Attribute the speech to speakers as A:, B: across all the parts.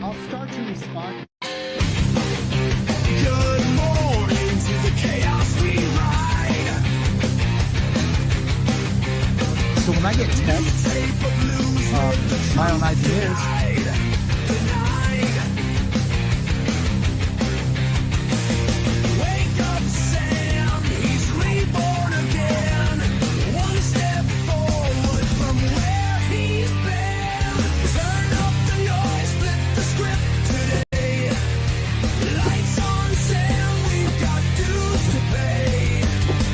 A: I'll start to respond.
B: Good morning to the chaos we ride.
A: So when I get texts, my own ideas,
B: Wake up, Sam, he's reborn again. One step forward from where he's been. Turn up the noise, flip the script today. Lights on, Sam, we've got dues to pay.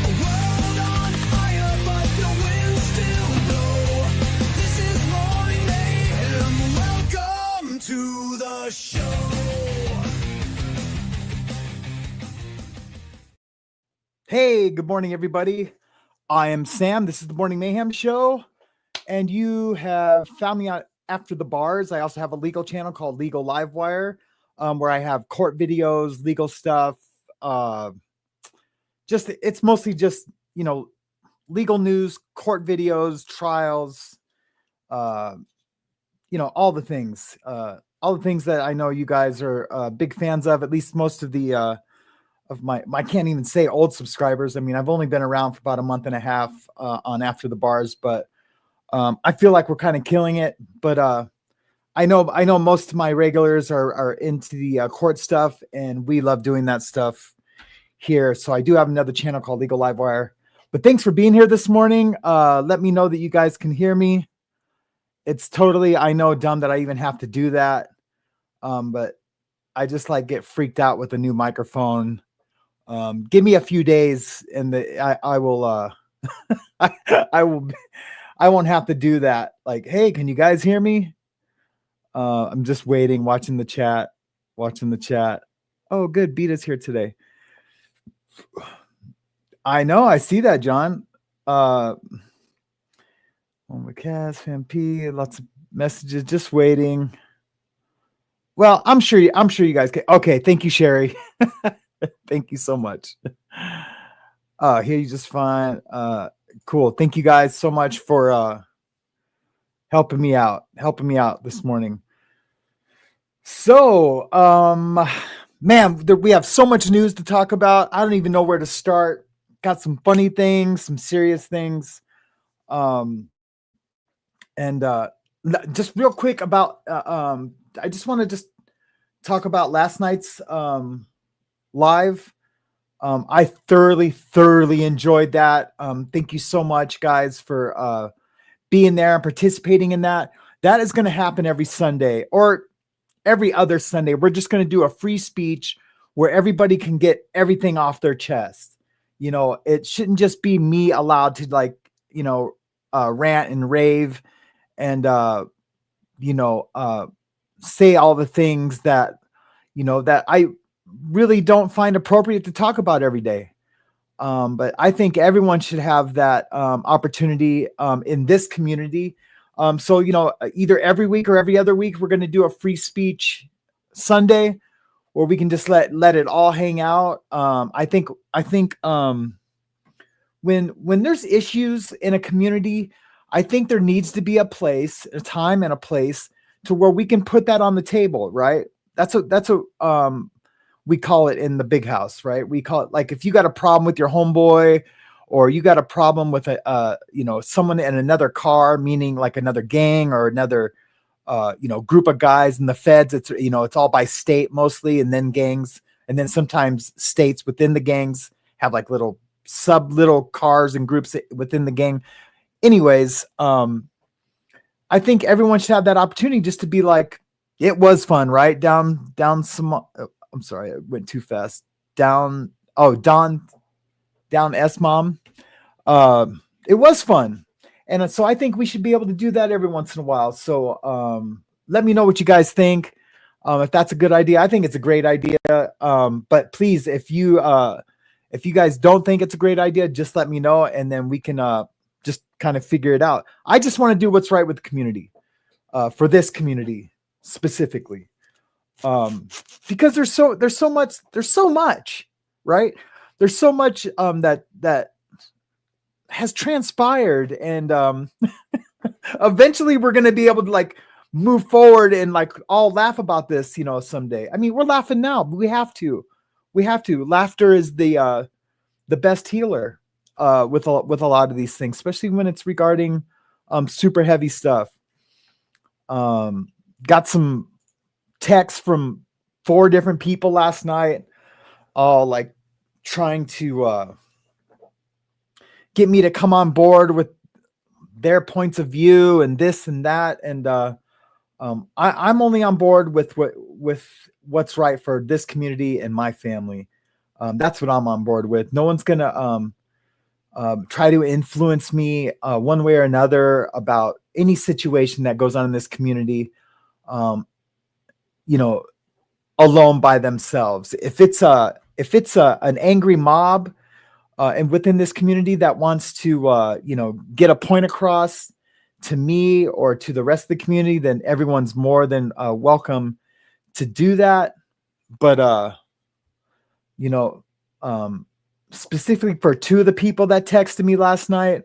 B: A world on fire, but the winds still blow. This is morning mayhem. Welcome to the show.
A: hey, good morning, everybody. I am Sam. This is the Morning Mayhem Show, and you have found me out after the bars. I also have a legal channel called Legal Livewire, where I have court videos, legal stuff. It's mostly just legal news, court videos, trials. All the things that I know you guys are big fans of. At least most of the of my I can't even say old subscribers. I mean, I've only been around for about a month and a half on After the Bars, but I feel like we're kind of killing it. But I know most of my regulars are into the court stuff, and we love doing that stuff here. So I do have another channel called Legal Livewire. But thanks for being here this morning. Let me know that you guys can hear me. It's totally, I know, dumb that I even have to do that. But I just get freaked out with a new microphone. Give me a few days and I will, I won't have to do that. Hey, can you guys hear me? I'm just waiting, watching the chat. Oh, good. Beta's here today. I know. I see that, John. Cass, Fam P, lots of messages, just waiting. Well, I'm sure you guys can. Okay, thank you, Sherry. Thank you so much. Here you just fine. Cool. Thank you guys so much for helping me out this morning. So, man, we have so much news to talk about. I don't even know where to start. Got some funny things, some serious things. And just real quick about, I just want to just talk about last night's live. I thoroughly enjoyed that. Thank you so much, guys, for being there and participating in that. That is going to happen every Sunday or every other Sunday. We're just going to do a free speech where everybody can get everything off their chest. It shouldn't just be me allowed to rant and rave and say all the things that that I really don't find appropriate to talk about every day. But I think everyone should have that opportunity in this community. So either every week or every other week, we're going to do a free speech Sunday where we can just let it all hang out. I think when there's issues in a community, I think there needs to be a time and a place to where we can put that on the table, right? That's what we call it in the big house, right? We call it if you got a problem with your homeboy, or you got a problem with someone in another car, meaning another gang or another group of guys in the feds. It's it's all by state mostly, and then gangs, and then sometimes states within the gangs have little cars and groups within the gang. Anyways, I think everyone should have that opportunity just to be it was fun, right? Down some. I'm sorry, I went too fast. Down S Mom. It was fun, and so I think we should be able to do that every once in a while. So let me know what you guys think. If that's a good idea, I think it's a great idea. But please, if you guys don't think it's a great idea, just let me know, and then we can just kind of figure it out. I just want to do what's right with the community, for this community specifically, because there's so much, right? There's so much that has transpired, and eventually we're going to be able to move forward and like all laugh about this, you know, someday. I mean, we're laughing now, but we have to. We have to. Laughter is the best healer with a lot of these things, especially when it's regarding super heavy stuff. Got some texts from 4 different people last night, all like trying to get me to come on board with their points of view and this and that. And I'm only on board with what's right for this community and my family. That's what I'm on board with. No one's gonna try to influence me one way or another about any situation that goes on in this community. You know, alone by themselves. If it's an angry mob and within this community that wants to you know, get a point across to me or to the rest of the community, then everyone's more than welcome to do that. But you know, specifically for 2 of the people that texted me last night,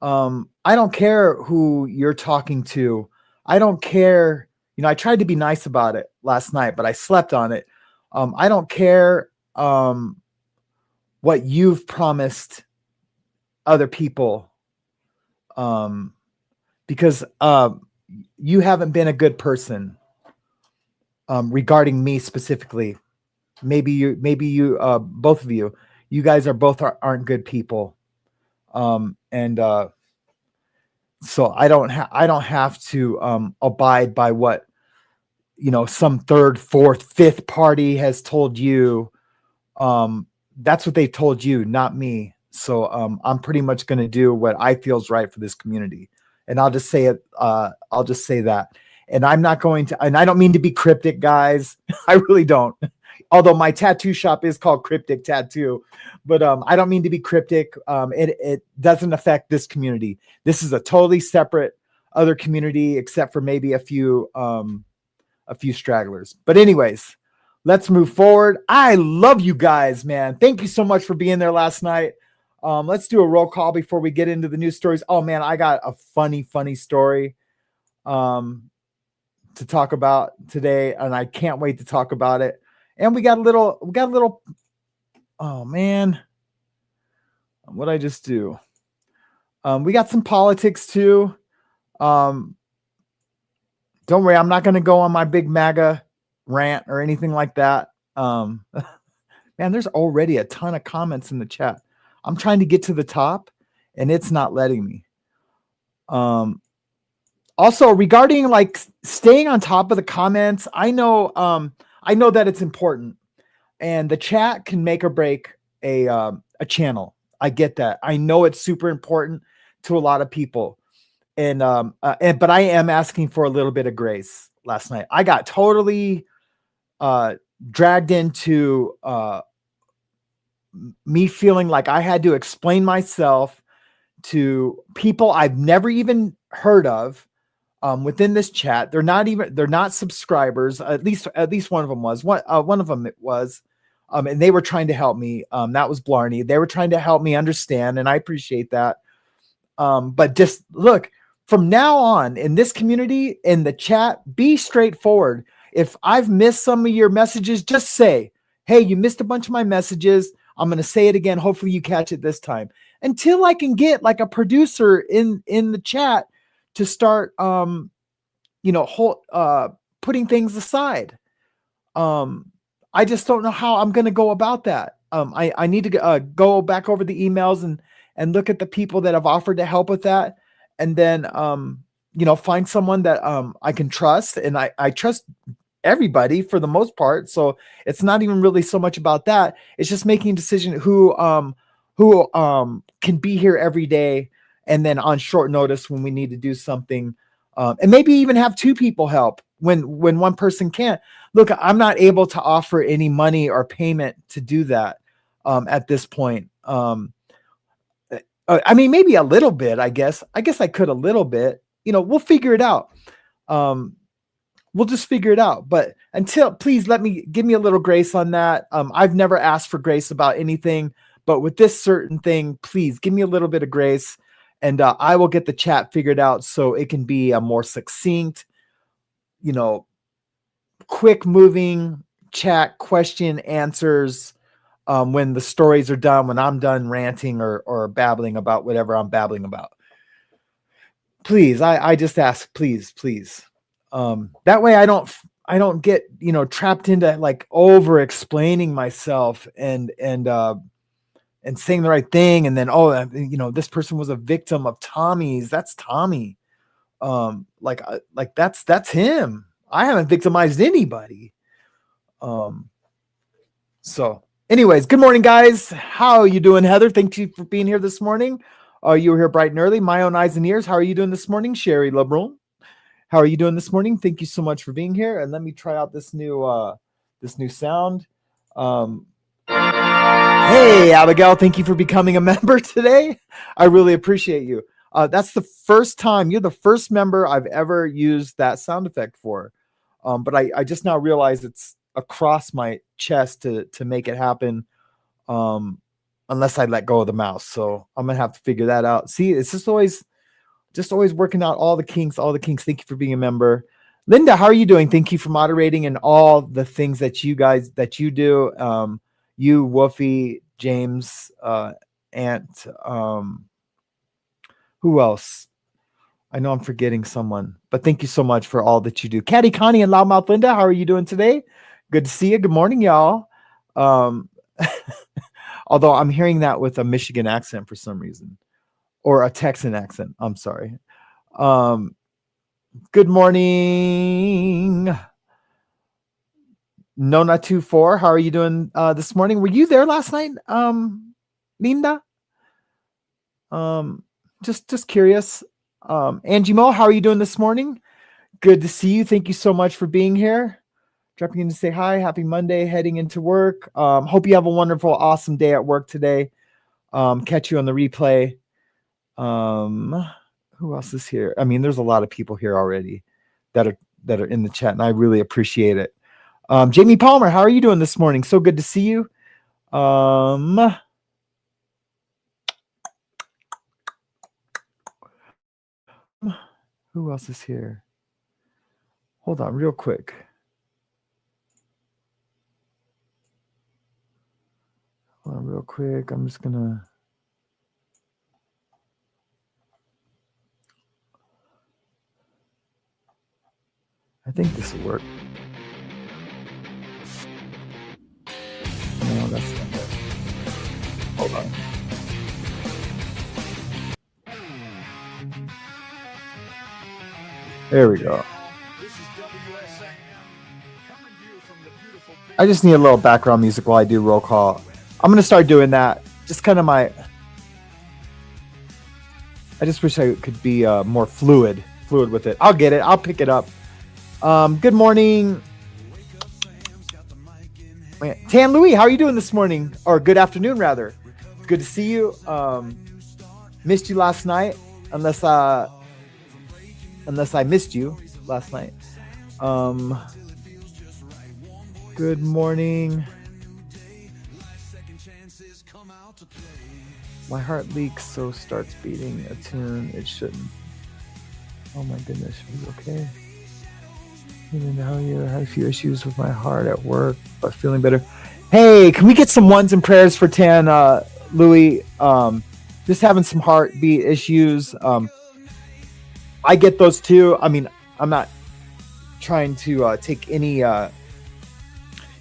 A: I don't care who you're talking to. I don't care. You know, I tried to be nice about it last night, but I slept on it. I don't care what you've promised other people, because you haven't been a good person regarding me specifically. Maybe you, both of you guys aren't good people. And so I don't have to abide by what, you know, some 3rd, 4th, 5th party has told you. That's what they told you, not me. So I'm pretty much going to do what I feel is right for this community. And I'll just say it. I'll just say that. And I'm not going to, and I don't mean to be cryptic, guys. I really don't. Although my tattoo shop is called Cryptic Tattoo, but I don't mean to be cryptic. It doesn't affect this community. This is a totally separate other community, except for maybe a few stragglers. But anyways, let's move forward. I love you guys, man. Thank you so much for being there last night. Let's do a roll call before we get into the news stories. Oh man, I got a funny story to talk about today, and I can't wait to talk about it. And we got a little, oh man, what'd I just do? We got some politics too. Don't worry, I'm not going to go on my big MAGA rant or anything like that. Man, there's already a ton of comments in the chat. I'm trying to get to the top and it's not letting me. Also regarding like staying on top of the comments, I know that it's important, and the chat can make or break a channel. I get that. I know it's super important to a lot of people. But I am asking for a little bit of grace last night. I got totally dragged into me feeling like I had to explain myself to people I've never even heard of within this chat. They're not subscribers. At least one of them was. One of them it was. And they were trying to help me. That was Blarney. They were trying to help me understand, and I appreciate that. But just look, from now on in this community, in the chat, be straightforward. If I've missed some of your messages, just say, hey, you missed a bunch of my messages. I'm going to say it again. Hopefully you catch it this time, until I can get like a producer in the chat to start, putting things aside. I just don't know how I'm going to go about that. I need to go back over the emails and look at the people that have offered to help with that. And then, find someone that I can trust. And I trust everybody for the most part. So it's not even really so much about that. It's just making a decision who can be here every day. And then on short notice when we need to do something, and maybe even have 2 people help when one person can't. Look, I'm not able to offer any money or payment to do that at this point. I mean, maybe a little bit, I guess I could a little bit, we'll figure it out. We'll just figure it out. But please give me a little grace on that. I've never asked for grace about anything, but with this certain thing, please give me a little bit of grace, and I will get the chat figured out so it can be more succinct. you know, quick moving chat, question, answers. When the stories are done, when I'm done ranting or babbling about whatever I'm babbling about. Please, I just ask, please. That way I don't get, trapped into like over explaining myself and saying the right thing. And then, this person was a victim of Tommy's. That's Tommy. Like that's him. I haven't victimized anybody. So anyways, good morning, guys. How are you doing, Heather? Thank you for being here this morning. You were here bright and early. My own eyes and ears. How are you doing this morning? Sherry LeBron. How are you doing this morning? Thank you so much for being here. And let me try out this new sound. Hey, Abigail, thank you for becoming a member today. I really appreciate you. That's the first time. You're the first member I've ever used that sound effect for. But I just now realized it's across my chest to make it happen. Unless I let go of the mouse. So I'm going to have to figure that out. See, it's just always working out all the kinks. Thank you for being a member. Linda, how are you doing? Thank you for moderating and all the things that you do. You, Woofy, James, Ant, who else? I know I'm forgetting someone, but thank you so much for all that you do. Caddy Connie and Loudmouth Linda, how are you doing today? Good to see you. Good morning, y'all. Although I'm hearing that with a Michigan accent for some reason, or a Texan accent. I'm sorry. Good morning, Nona24. How are you doing this morning? Were you there last night, Linda? Just curious. Angie Mo, how are you doing this morning? Good to see you. Thank you so much for being here. Dropping in to say hi. Happy Monday, heading into work. Hope you have a wonderful, awesome day at work today. Catch you on the replay. Who else is here? I mean, there's a lot of people here already that are in the chat, and I really appreciate it. Jamie Palmer, how are you doing this morning? So good to see you. Who else is here? Hold on real quick. I'm just gonna. I think this will work. No, that's not it. Hold on. There we go. I just need a little background music while I do roll call. I'm going to start doing that. Just kind of I just wish I could be more fluid with it. I'll get it. I'll pick it up. Good morning. Tan Louie, how are you doing this morning? Or good afternoon, rather. Good to see you. Missed you last night, unless I missed you last night. Good morning. My heart leaks, so starts beating a tune it shouldn't. Oh my goodness, are you okay? Even though you had a few issues with my heart at work, but feeling better. Hey, can we get some ones and prayers for Tan Louie? Just having some heartbeat issues. I get those too. I mean, I'm not trying to take any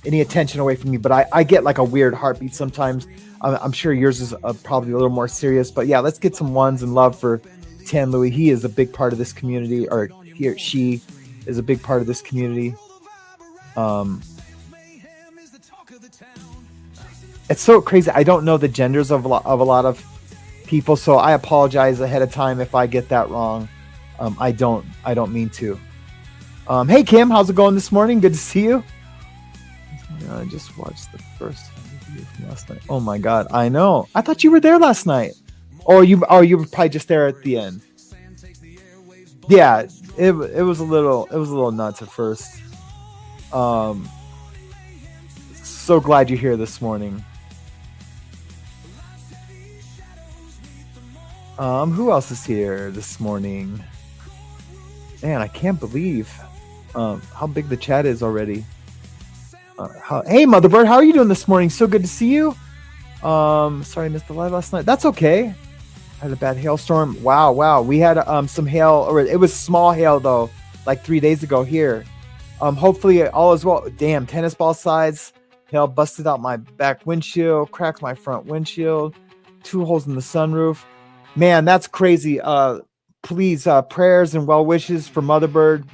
A: attention away from me, but I get like a weird heartbeat sometimes. I'm sure yours is probably a little more serious, but yeah, let's get some ones and love for Tan Louie. He is a big part of this community, or she is a big part of this community. It's so crazy. I don't know the genders of a lot of people, so I apologize ahead of time if I get that wrong. I don't mean to. Hey Kim, how's it going this morning? Good to see you. I just watched the first video from last night. Oh my god, I know. I thought you were there last night. Or you were probably just there at the end. Yeah, it was a little nuts at first. So glad you're here this morning. Who else is here this morning? Man, I can't believe how big the chat is already. Hey, Motherbird, how are you doing this morning? So good to see you. Sorry I missed the live last night. That's okay. I had a bad hailstorm. Wow. We had some hail, or it was small hail though, like 3 days ago here. Hopefully all is well. Damn, tennis ball size hail busted out my back windshield, cracked my front windshield, 2 holes in the sunroof. Man, that's crazy. Please, prayers and well wishes for Motherbird.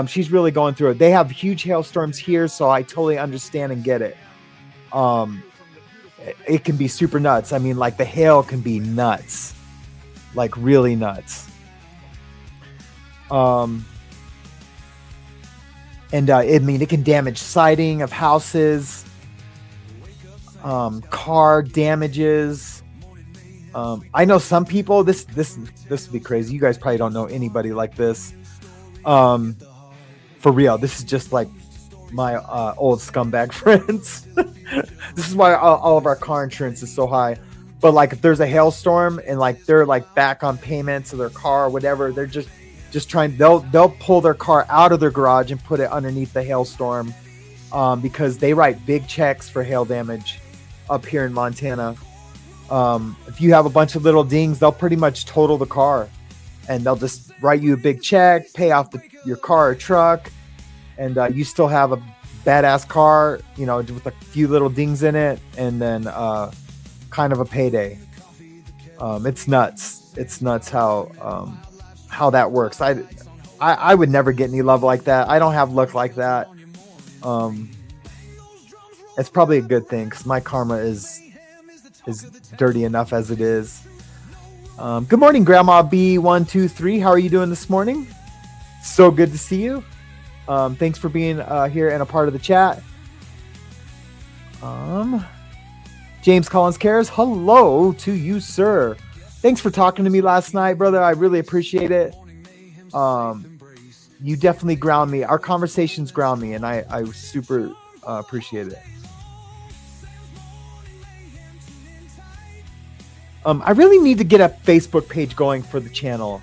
A: She's really going through it. They have huge hailstorms here, so I totally understand and get it. It can be super nuts. I mean, like the hail can be nuts, like really nuts. It can damage siding of houses, car damages. I know some people. This would be crazy. You guys probably don't know anybody like this. For real, this is just like my old scumbag friends. This is why all of our car insurance is so high. But like, if there's a hailstorm and like they're like back on payments of their car or whatever, they're just trying. They'll pull their car out of their garage and put it underneath the hailstorm, because they write big checks for hail damage up here in Montana. If you have a bunch of little dings, they'll pretty much total the car, and they'll just write you a big check, pay off your car or truck, and you still have a badass car, with a few little dings in it, and then kind of a payday. It's nuts. It's nuts how that works. I would never get any love like that. I don't have luck like that. It's probably a good thing because my karma is dirty enough as it is. Good morning, Grandma B123. How are you doing this morning? So good to see you. Thanks for being here and a part of the chat. James Collins Cares, hello to you, sir. Thanks for talking to me last night, brother. I really appreciate it. You definitely ground me. Our conversations ground me, and I super appreciate it. I really need to get a Facebook page going for the channel.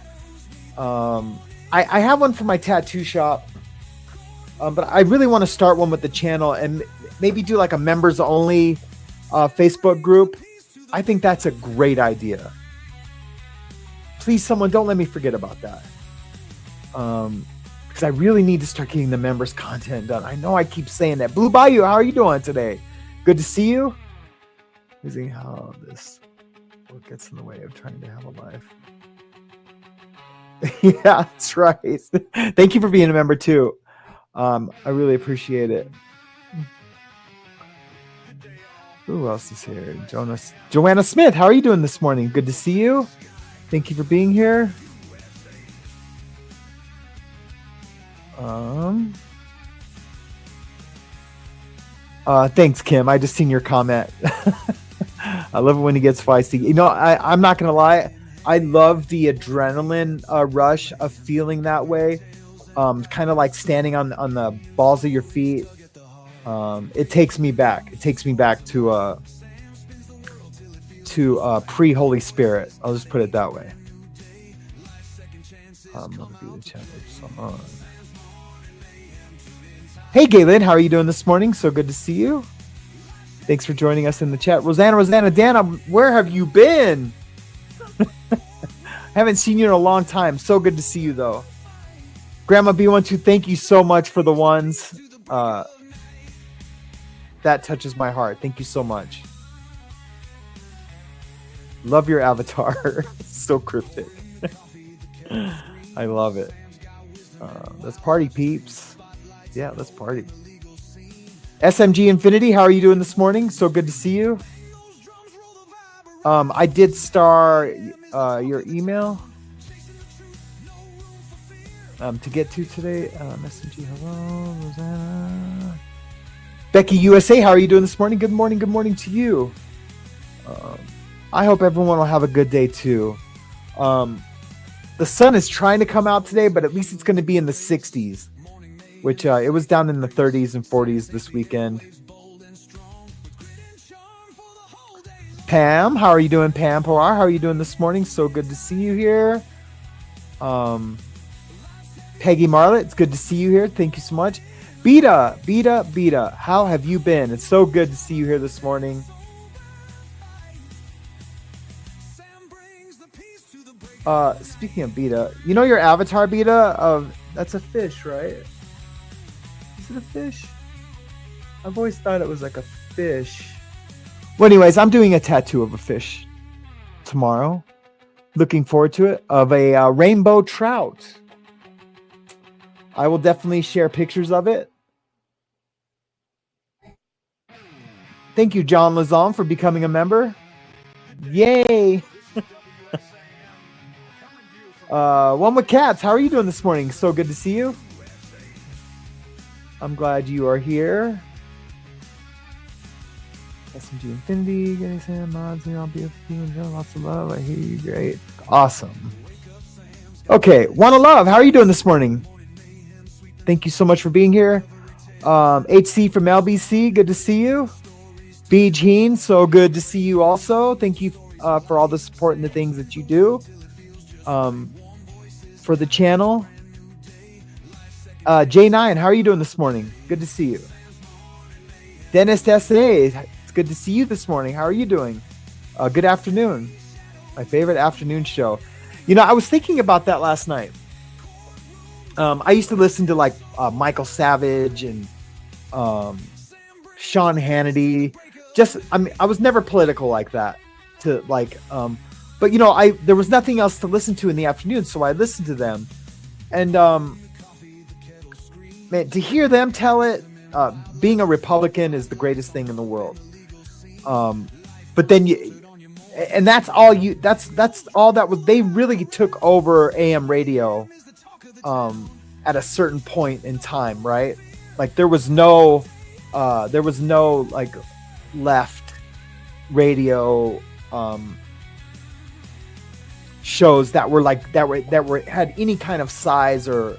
A: I have one for my tattoo shop, but I really want to start one with the channel and maybe do like a members only Facebook group. I think that's a great idea. Please, someone, don't let me forget about that. Because I really need to start getting the members content done. I know I keep saying that. Blue Bayou, how are you doing today? Good to see you. Using how this what gets in the way of trying to have a life. Yeah, that's right. Thank you for being a member too. I really appreciate it. Who else is here? Joanna Smith, how are you doing this morning? Good to see you. Thank you for being here. Thanks, Kim. I just seen your comment. I love it when he gets feisty. I'm not gonna lie. I love the adrenaline rush of feeling that way. Kind of like standing on the balls of your feet. It takes me back. It takes me back to pre-Holy Spirit. I'll just put it that way. Hey, Galen, how are you doing this morning? So good to see you. Thanks for joining us in the chat. Rosanna, Dana, where have you been? Haven't seen you in a long time. So good to see you, though. Grandma B12, thank you so much for the ones. That touches my heart. Thank you so much. Love your avatar. So cryptic. I love it. Let's party, peeps. Yeah, let's party. SMG Infinity, how are you doing this morning? So good to see you. I did star your email to get to today. SMG, hello, Rosanna. Becky USA, how are you doing this morning? Good morning to you. I hope everyone will have a good day too. The sun is trying to come out today, but at least it's going to be in the 60s, which it was down in the 30s and 40s this weekend. Pam, how are you doing, Pam Porar? How are you doing this morning? So good to see you here. Pam Peggy Marlett, it's good to see you here. Thank you so much. Beta, how have you been? It's so good to see you here this morning. Speaking of Beta, you know your avatar, Beta, that's a fish, right? Is it a fish? I've always thought it was like a fish. Well, anyways, I'm doing a tattoo of a fish tomorrow. Looking forward to it, of a rainbow trout. I will definitely share pictures of it. Thank you, John Lazon, for becoming a member. Yay! One with Cats, how are you doing this morning? So good to see you. I'm glad you are here. SMG Infinity, getting some mods, I'll be with you and lots of love. I hear you, great. Awesome. Okay, Wanna Love, how are you doing this morning? Thank you so much for being here. HC from LBC, good to see you. B. Jean, so good to see you also. Thank you for all the support and the things that you do for the channel. J9, how are you doing this morning? Good to see you. Dennis Destiny, it's good to see you this morning. How are you doing? Good afternoon. My favorite afternoon show. You know, I was thinking about that last night. I used to listen to like Michael Savage and Sean Hannity. I was never political like that. But you know, there was nothing else to listen to in the afternoon, so I listened to them. And man, to hear them tell it, being a Republican is the greatest thing in the world. But then that's all that was. They really took over AM radio at a certain point in time, right? Like there was no like left radio shows that were had any kind of size or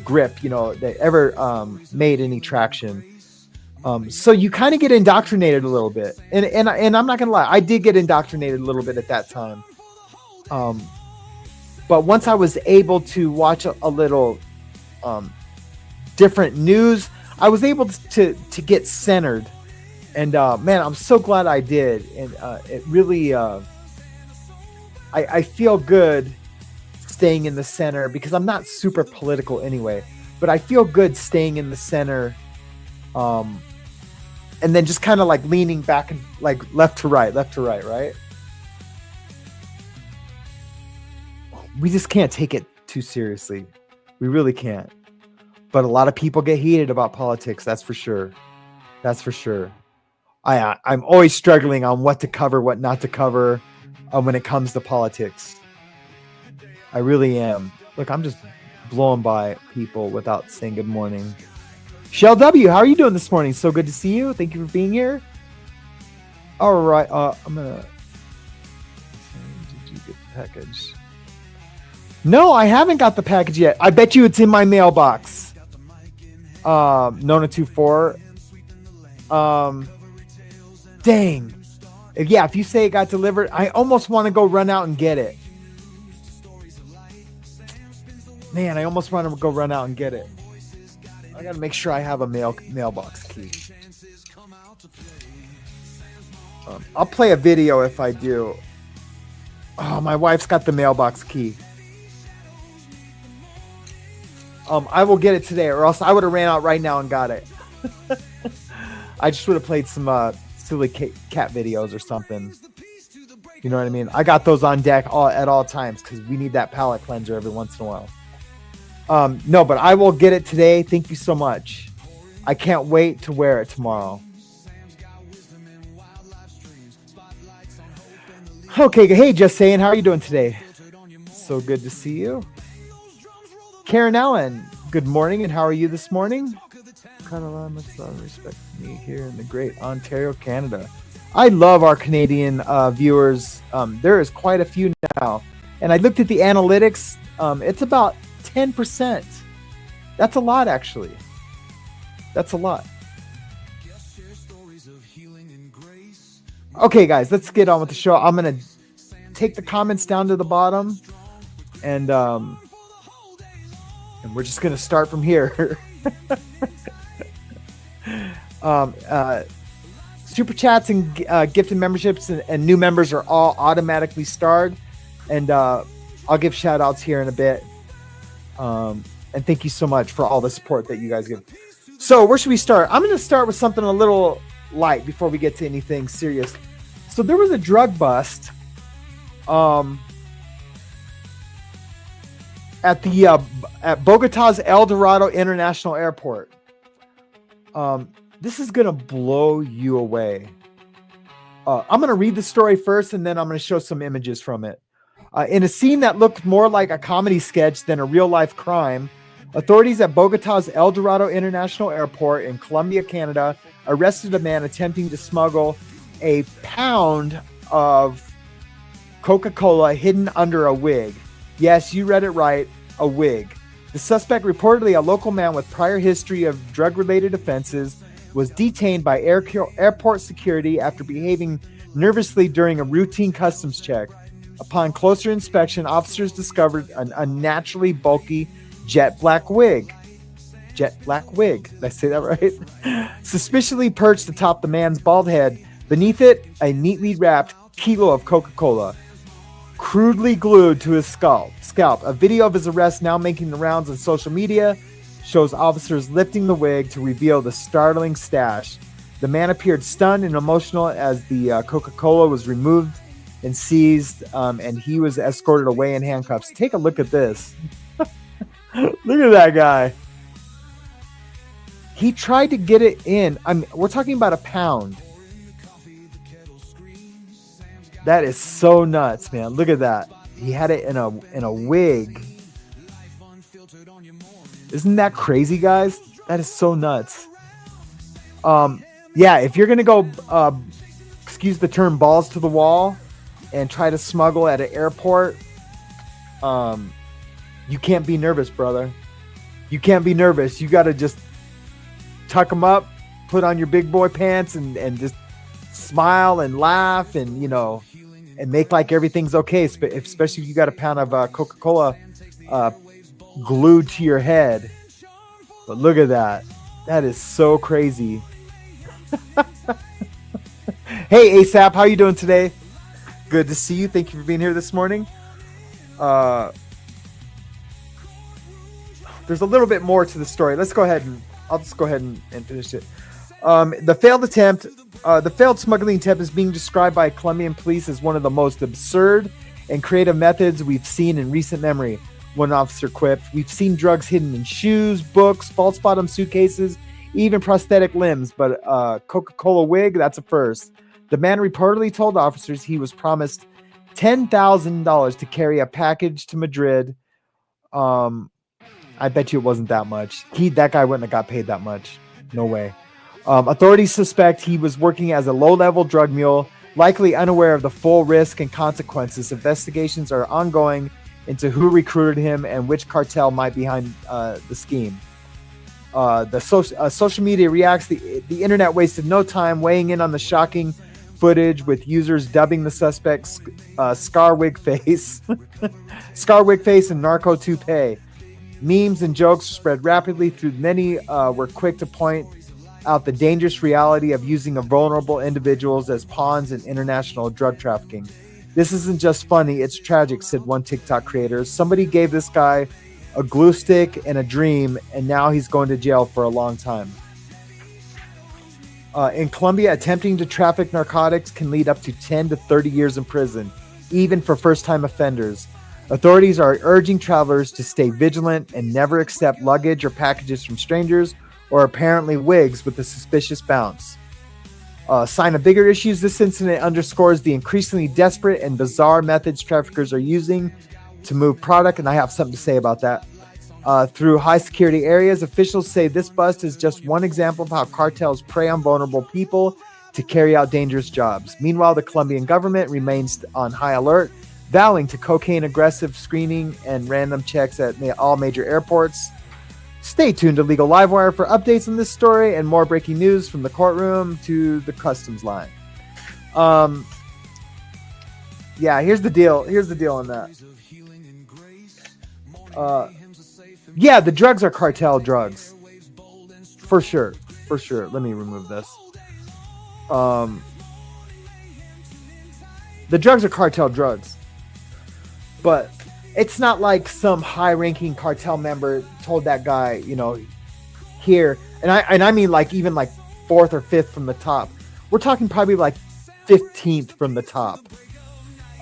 A: grip, you know, that ever made any traction. So you kind of get indoctrinated a little bit, and I'm not gonna lie, I did get indoctrinated a little bit at that time. But once I was able to watch a little different news, I was able to get centered. And man, I'm so glad I did. And it really, I feel good staying in the center, because I'm not super political anyway, but I feel good staying in the center. And then just kind of like leaning back and like left to right, right? We just can't take it too seriously. We really can't. But a lot of people get heated about politics. That's for sure. I'm always struggling on what to cover, what not to cover when it comes to politics. I really am. Look, I'm just blowing by people without saying good morning. Shell W, how are you doing this morning? So good to see you. Thank you for being here. All right. I'm going to... Did you get the package? No, I haven't got the package yet. I bet you it's in my mailbox. Nona24. Dang. Yeah, if you say it got delivered, I almost want to go run out and get it. Man, I almost want to go run out and get it. I got to make sure I have a mailbox key. I'll play a video if I do. Oh, my wife's got the mailbox key. I will get it today, or else I would have ran out right now and got it. I just would have played some silly cat videos or something. You know what I mean? I got those on deck at all times, because we need that palate cleanser every once in a while. No, but I will get it today. Thank you so much. I can't wait to wear it tomorrow. Okay, hey, just saying, how are you doing today? So good to see you. Karen Allen, good morning, and how are you this morning? Kind of much love and respect to me here in the great Ontario, Canada. I love our Canadian viewers. There is quite a few now, and I looked at the analytics. It's about 10%. That's a lot, actually. That's a lot. Okay, guys, let's get on with the show. I'm gonna take the comments down to the bottom, and And we're just going to start from here. Super chats and gifted memberships and new members are all automatically starred. And I'll give shout outs here in a bit. And thank you so much for all the support that you guys give. So where should we start? I'm going to start with something a little light before we get to anything serious. So there was a drug bust at Bogota's El Dorado International Airport. This is going to blow you away. I'm going to read the story first, and then I'm going to show some images from it. In a scene that looked more like a comedy sketch than a real-life crime, authorities at Bogota's El Dorado International Airport in Colombia, Canada, arrested a man attempting to smuggle a pound of Coca-Cola hidden under a wig. Yes, you read it right, a wig. The suspect, reportedly a local man with prior history of drug-related offenses, was detained by airport security after behaving nervously during a routine customs check. Upon closer inspection, officers discovered an unnaturally bulky jet black wig. Jet black wig. Did I say that right? Suspiciously perched atop the man's bald head. Beneath it, a neatly wrapped kilo of Coca-Cola, crudely glued to his scalp. A video of his arrest, now making the rounds on social media, shows officers lifting the wig to reveal the startling stash. The man appeared stunned and emotional as the Coca-Cola was removed and seized, and he was escorted away in handcuffs. Take a look at this. Look at that guy. He tried to get it in. We're talking about a pound. That is so nuts, man. Look at that. He had it in a wig. Isn't that crazy, guys? That is so nuts. Yeah, if you're gonna go, excuse the term, balls to the wall, and try to smuggle at an airport, you can't be nervous, brother. You can't be nervous. You got to just tuck them up, put on your big boy pants, and just smile and laugh, and and make like everything's okay. Especially if you got a pound of Coca-Cola glued to your head. But look at that. That is so crazy. Hey ASAP, how you doing today? Good to see you. Thank you for being here this morning. There's a little bit more to the story. Let's go ahead and I'll just go ahead and finish it. The failed smuggling attempt is being described by Colombian police as one of the most absurd and creative methods we've seen in recent memory. One officer quipped, "We've seen drugs hidden in shoes, books, false bottom suitcases, even prosthetic limbs, but Coca-Cola wig, that's a first." The man reportedly told officers he was promised $10,000 to carry a package to Madrid. I bet you it wasn't that much. That guy wouldn't have got paid that much. No way. Authorities suspect he was working as a low-level drug mule, likely unaware of the full risk and consequences. Investigations are ongoing into who recruited him and which cartel might be behind the scheme. Social media reacts. The internet wasted no time weighing in on the shocking footage, with users dubbing the suspect Scar Wig Face, Scar Wig Face, and Narco Toupee. Memes and jokes spread rapidly through. Many were quick to point out the dangerous reality of using vulnerable individuals as pawns in international drug trafficking. "This isn't just funny, it's tragic," said one TikTok creator. "Somebody gave this guy a glue stick and a dream, and now he's going to jail for a long time." In Colombia, attempting to traffic narcotics can lead up to 10 to 30 years in prison, even for first-time offenders. Authorities are urging travelers to stay vigilant and never accept luggage or packages from strangers, or apparently wigs with a suspicious bounce. Sign of bigger issues, this incident underscores the increasingly desperate and bizarre methods traffickers are using to move product, and I have something to say about that. Through high security areas, officials say this bust is just one example of how cartels prey on vulnerable people to carry out dangerous jobs. Meanwhile, the Colombian government remains on high alert, vowing to cocaine aggressive screening and random checks at all major airports. Stay tuned to Legal Livewire for updates on this story and more breaking news from the courtroom to the customs line. Yeah, here's the deal. Here's the deal on that. Yeah, the drugs are cartel drugs. For sure. For sure. Let me remove this. The drugs are cartel drugs. But it's not like some high-ranking cartel member told that guy, you know, here, and I mean like even like 4th or 5th from the top. We're talking probably like 15th from the top.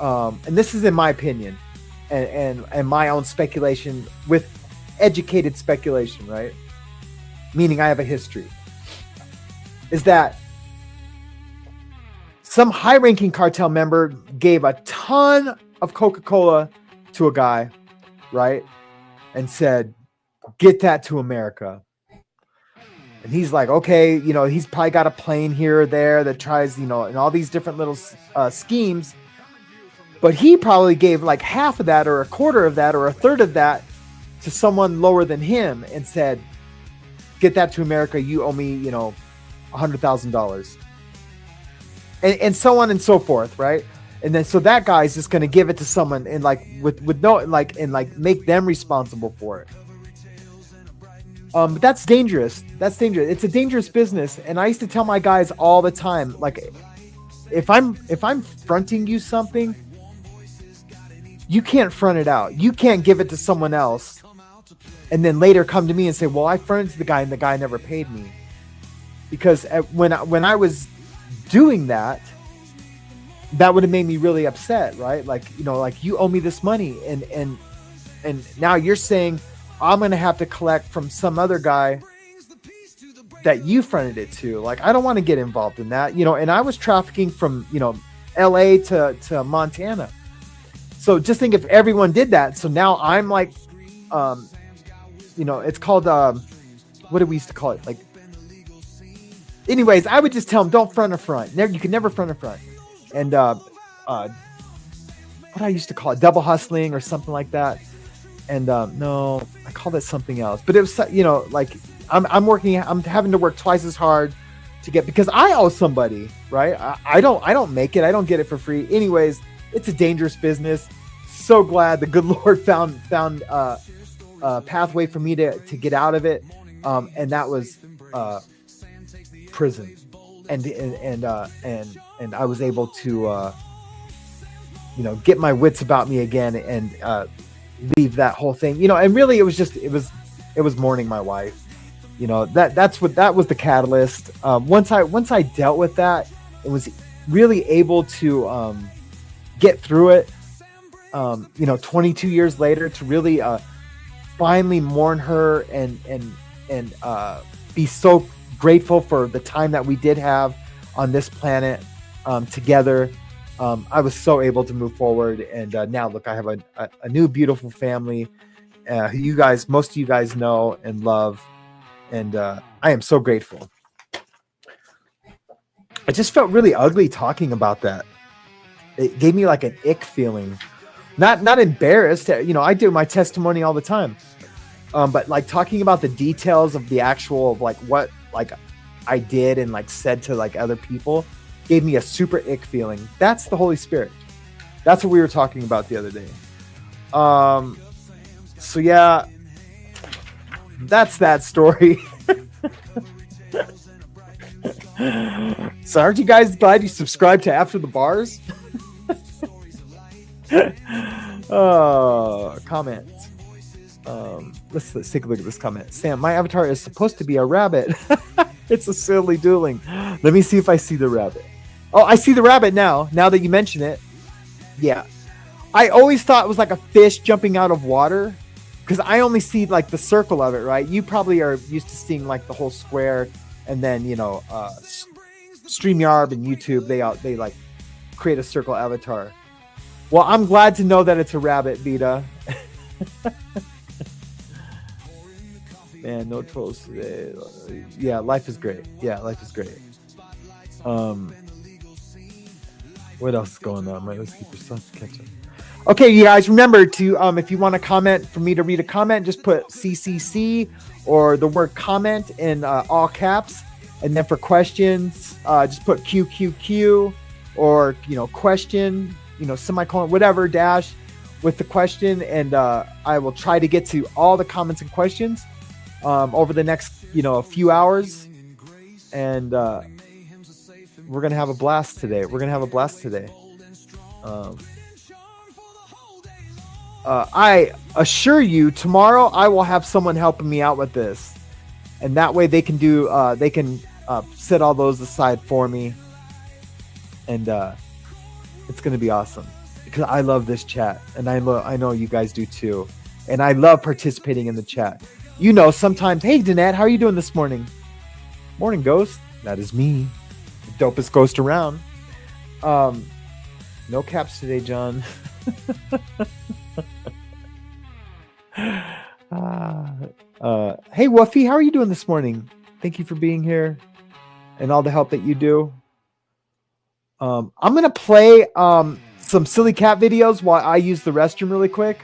A: And this is in my opinion, and my own speculation with educated speculation, right? Meaning I have a history. Is that some high-ranking cartel member gave a ton of Coca-Cola to a guy, right? And said, get that to America. And he's like, okay, you know, he's probably got a plane here or there that tries, you know, and all these different little schemes. But he probably gave like half of that or a quarter of that or a third of that to someone lower than him and said, get that to America. You owe me, you know, $100,000. And so on and so forth, right? And then so that guy's just going to give it to someone and like with no like and like make them responsible for it. But that's dangerous. That's dangerous. It's a dangerous business. And I used to tell my guys all the time, like, if I'm fronting you something, you can't front it out. You can't give it to someone else and then later come to me and say, well, I fronted the guy and the guy never paid me. Because when I was doing that, that would have made me really upset, right? Like, you know, like you owe me this money and now you're saying I'm going to have to collect from some other guy that you fronted it to. Like, I don't want to get involved in that, you know, and I was trafficking from, you know, LA to Montana. So just think if everyone did that. So now I'm like, you know, it's called, what did we used to call it? Like, anyways, I would just tell them, don't front a front. You can never front a front. And what I used to call it, double hustling or something like that. And no, I called it something else. But it was, you know, like I'm having to work twice as hard to get, because I owe somebody, right? I don't make it. I don't get it for free. Anyways, it's a dangerous business. So glad the good Lord found a pathway for me to get out of it. And that was prison. And I was able to, you know, get my wits about me again and leave that whole thing, you know. And really, it was mourning my wife. You know, that was the catalyst. Once I dealt with that, it was really able to get through it. You know, 22 years later, to really finally mourn her and be so grateful for the time that we did have on this planet together. I was so able to move forward, and now look, I have a new beautiful family who most of you guys know and love, and I am so grateful. I just felt really ugly talking about that. It gave me like an ick feeling. Not embarrassed, you know, I do my testimony all the time. But like talking about the details of the actual, like what like I did and like said to like other people gave me a super ick feeling. That's the Holy Spirit. That's what we were talking about the other day. So yeah, that's that story. So aren't you guys glad you subscribed to After the Bars? Comment. Let's take a look at this comment. Sam, my avatar is supposed to be a rabbit. It's a silly dueling. Let me see if I see the rabbit. Oh, I see the rabbit now that you mention it. Yeah. I always thought it was like a fish jumping out of water, because I only see like the circle of it, right? You probably are used to seeing like the whole square, and then, you know, StreamYard and YouTube, they like create a circle avatar. Well, I'm glad to know that it's a rabbit, Vita. Man, no trolls today. Yeah, life is great. Yeah, life is great. What else is going on? Let's keep yourself catching. Okay, you guys, remember to if you want to comment, for me to read a comment, just put CCC or the word comment in all caps, and then for questions, just put QQQ or, you know, question, you know, semicolon, whatever, dash, with the question, and I will try to get to all the comments and questions over the next, a few hours. And we're going to have a blast today. I assure you, tomorrow I will have someone helping me out with this. And that way they can set all those aside for me. And it's going to be awesome. Because I love this chat. And I know you guys do too. And I love participating in the chat. Sometimes, hey, Danette, how are you doing this morning? Morning, Ghost. That is me. The dopest ghost around. No caps today, John. Hey, Wuffy, how are you doing this morning? Thank you for being here and all the help that you do. I'm going to play some silly cat videos while I use the restroom really quick.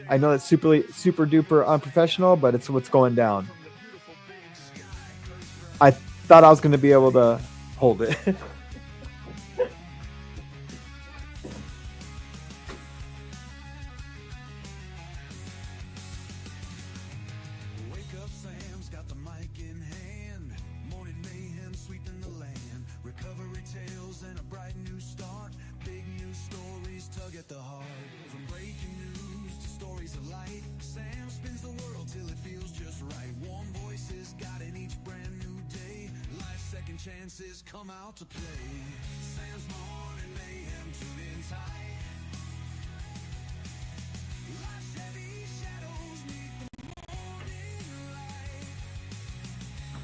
A: I know that's super duper unprofessional, but it's what's going down. I thought I was going to be able to hold it.
B: Chances come out to play. Sam's morning mayhem tuned in tight. Life's heavy shadows meet the morning light.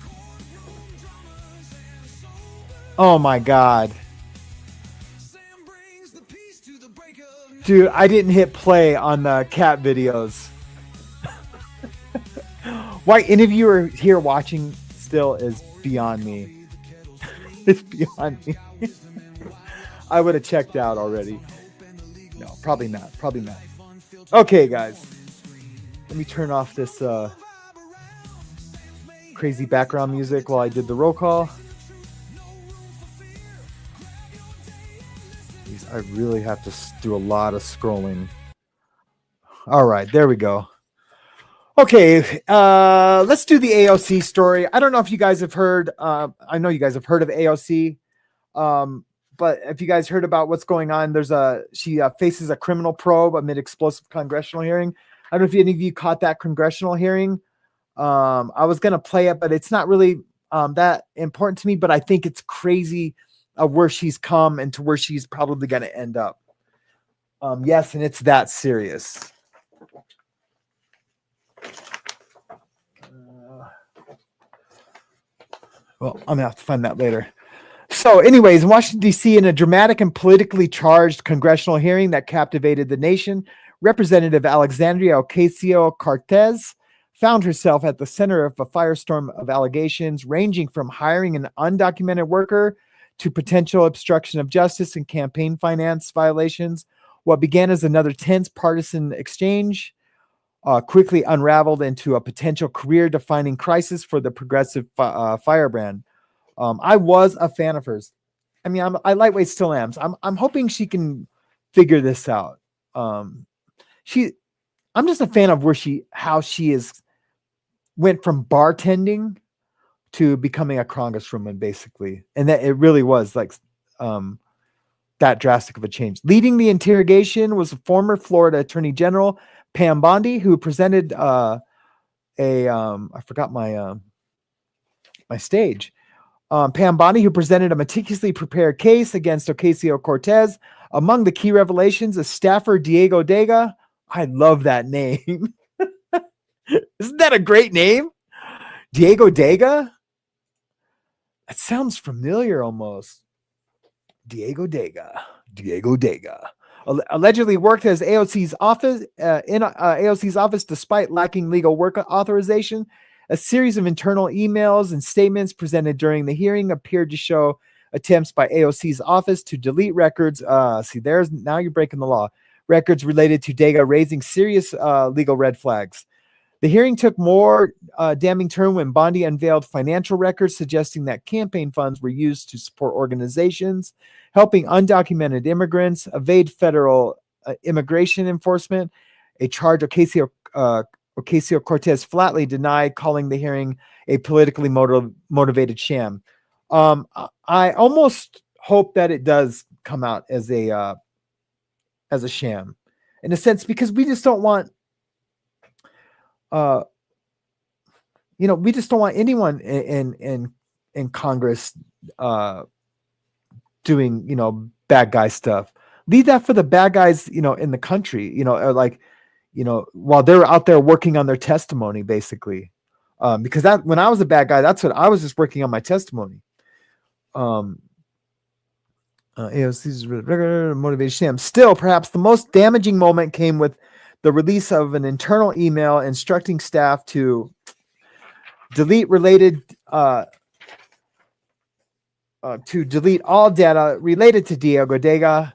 B: Courtroom dramas and sober.
A: Oh my God.
B: Sam brings the peace to the break of night.
A: Dude, I didn't hit play on the cat videos. Why any of you are here watching still is beyond me. It's beyond me. I would have checked out already. No, probably not. Okay, guys. Let me turn off this crazy background music while I did the roll call. Jeez, I really have to do a lot of scrolling. All right, there we go. Okay, let's do the AOC story. I don't know if you guys have heard. I know you guys have heard of AOC, but if you guys heard about what's going on, she faces a criminal probe amid explosive congressional hearing. I don't know if any of you caught that congressional hearing. I was gonna play it, but it's not really that important to me. But I think it's crazy where she's come and to where she's probably gonna end up. Yes, and it's that serious. Well, I'm going to have to find that later. So anyways, in Washington, D.C., in a dramatic and politically charged congressional hearing that captivated the nation, Representative Alexandria Ocasio-Cortez found herself at the center of a firestorm of allegations ranging from hiring an undocumented worker to potential obstruction of justice and campaign finance violations. What began as another tense partisan exchange quickly unraveled into a potential career-defining crisis for the progressive firebrand. I was a fan of hers. I mean, I lightweight still am. So I'm hoping she can figure this out. I'm just a fan of how she went from bartending to becoming a congresswoman, basically, and that it really was like that drastic of a change. Leading the interrogation was a former Florida Attorney General, Pam Bondi, who presented I forgot my stage. Pam Bondi, who presented a meticulously prepared case against Ocasio-Cortez. Among the key revelations, a staffer, Diego Dega. I love that name. Isn't that a great name? Diego Dega? That sounds familiar almost. Diego Dega. Allegedly worked as AOC's office AOC's office despite lacking legal work authorization. A series of internal emails and statements presented during the hearing appeared to show attempts by AOC's office to delete records. Now you're breaking the law. Records related to Dega raising serious legal red flags. The hearing took more damning turn when Bondi unveiled financial records suggesting that campaign funds were used to support organizations helping undocumented immigrants evade federal immigration enforcement, a charge Ocasio-Cortez flatly denied, calling the hearing a politically motivated sham. I almost hope that it does come out as a sham, in a sense, because we just don't want, we just don't want anyone in Congress doing bad guy stuff. Leave that for the bad guys in the country, while they're out there working on their testimony, basically. Because that when I was a bad guy, that's what I was, just working on my testimony. AOC's regular motivated sham. Still, perhaps the most damaging moment came with the release of an internal email instructing staff to delete all data related to Diego Dega,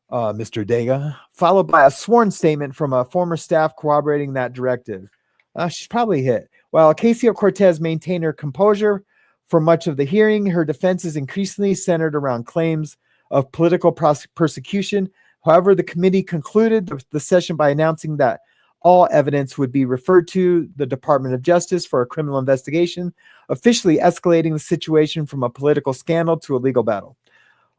A: Mr. Dega, followed by a sworn statement from a former staff corroborating that directive. She's probably hit. While Ocasio-Cortez maintained her composure for much of the hearing, her defense is increasingly centered around claims of political persecution. However, the committee concluded the session by announcing that all evidence would be referred to the Department of Justice for a criminal investigation, officially escalating the situation from a political scandal to a legal battle.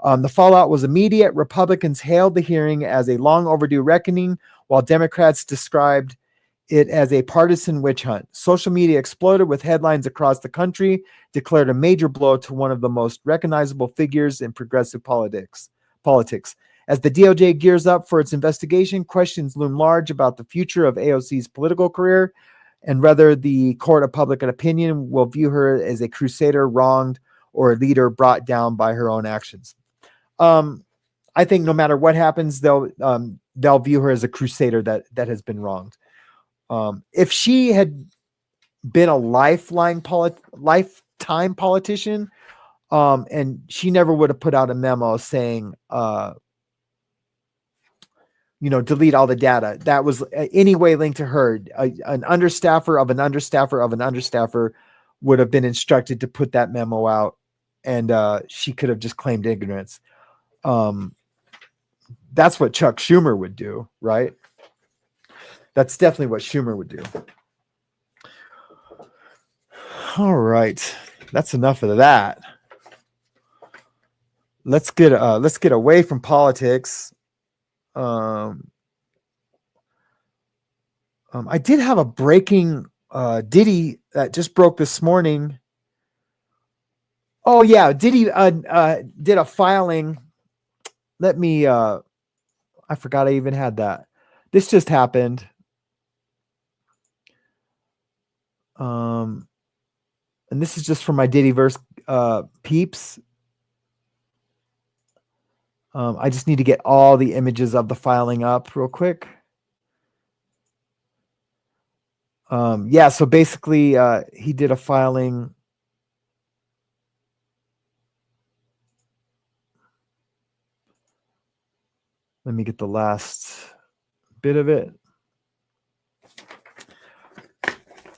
A: The fallout was immediate. Republicans hailed the hearing as a long overdue reckoning, while Democrats described it as a partisan witch hunt. Social media exploded with headlines across the country, declared a major blow to one of the most recognizable figures in progressive politics. As the DOJ gears up for its investigation, questions loom large about the future of AOC's political career and whether the court of public opinion will view her as a crusader wronged or a leader brought down by her own actions. I think no matter what happens, they'll view her as a crusader that has been wronged. If she had been a lifetime politician, and she never would have put out a memo saying, delete all the data that was any way linked to her. An understaffer of an understaffer of an understaffer would have been instructed to put that memo out, and she could have just claimed ignorance. That's what Chuck Schumer would do, right? That's definitely what Schumer would do. All right, that's enough of that. Let's get away from politics. I did have a breaking Diddy that just broke this morning. Oh yeah, Diddy did a filing. Let me I forgot I even had that. This just happened. And this is just for my Diddyverse peeps. I just need to get all the images of the filing up real quick. So basically he did a filing. Let me get the last bit of it.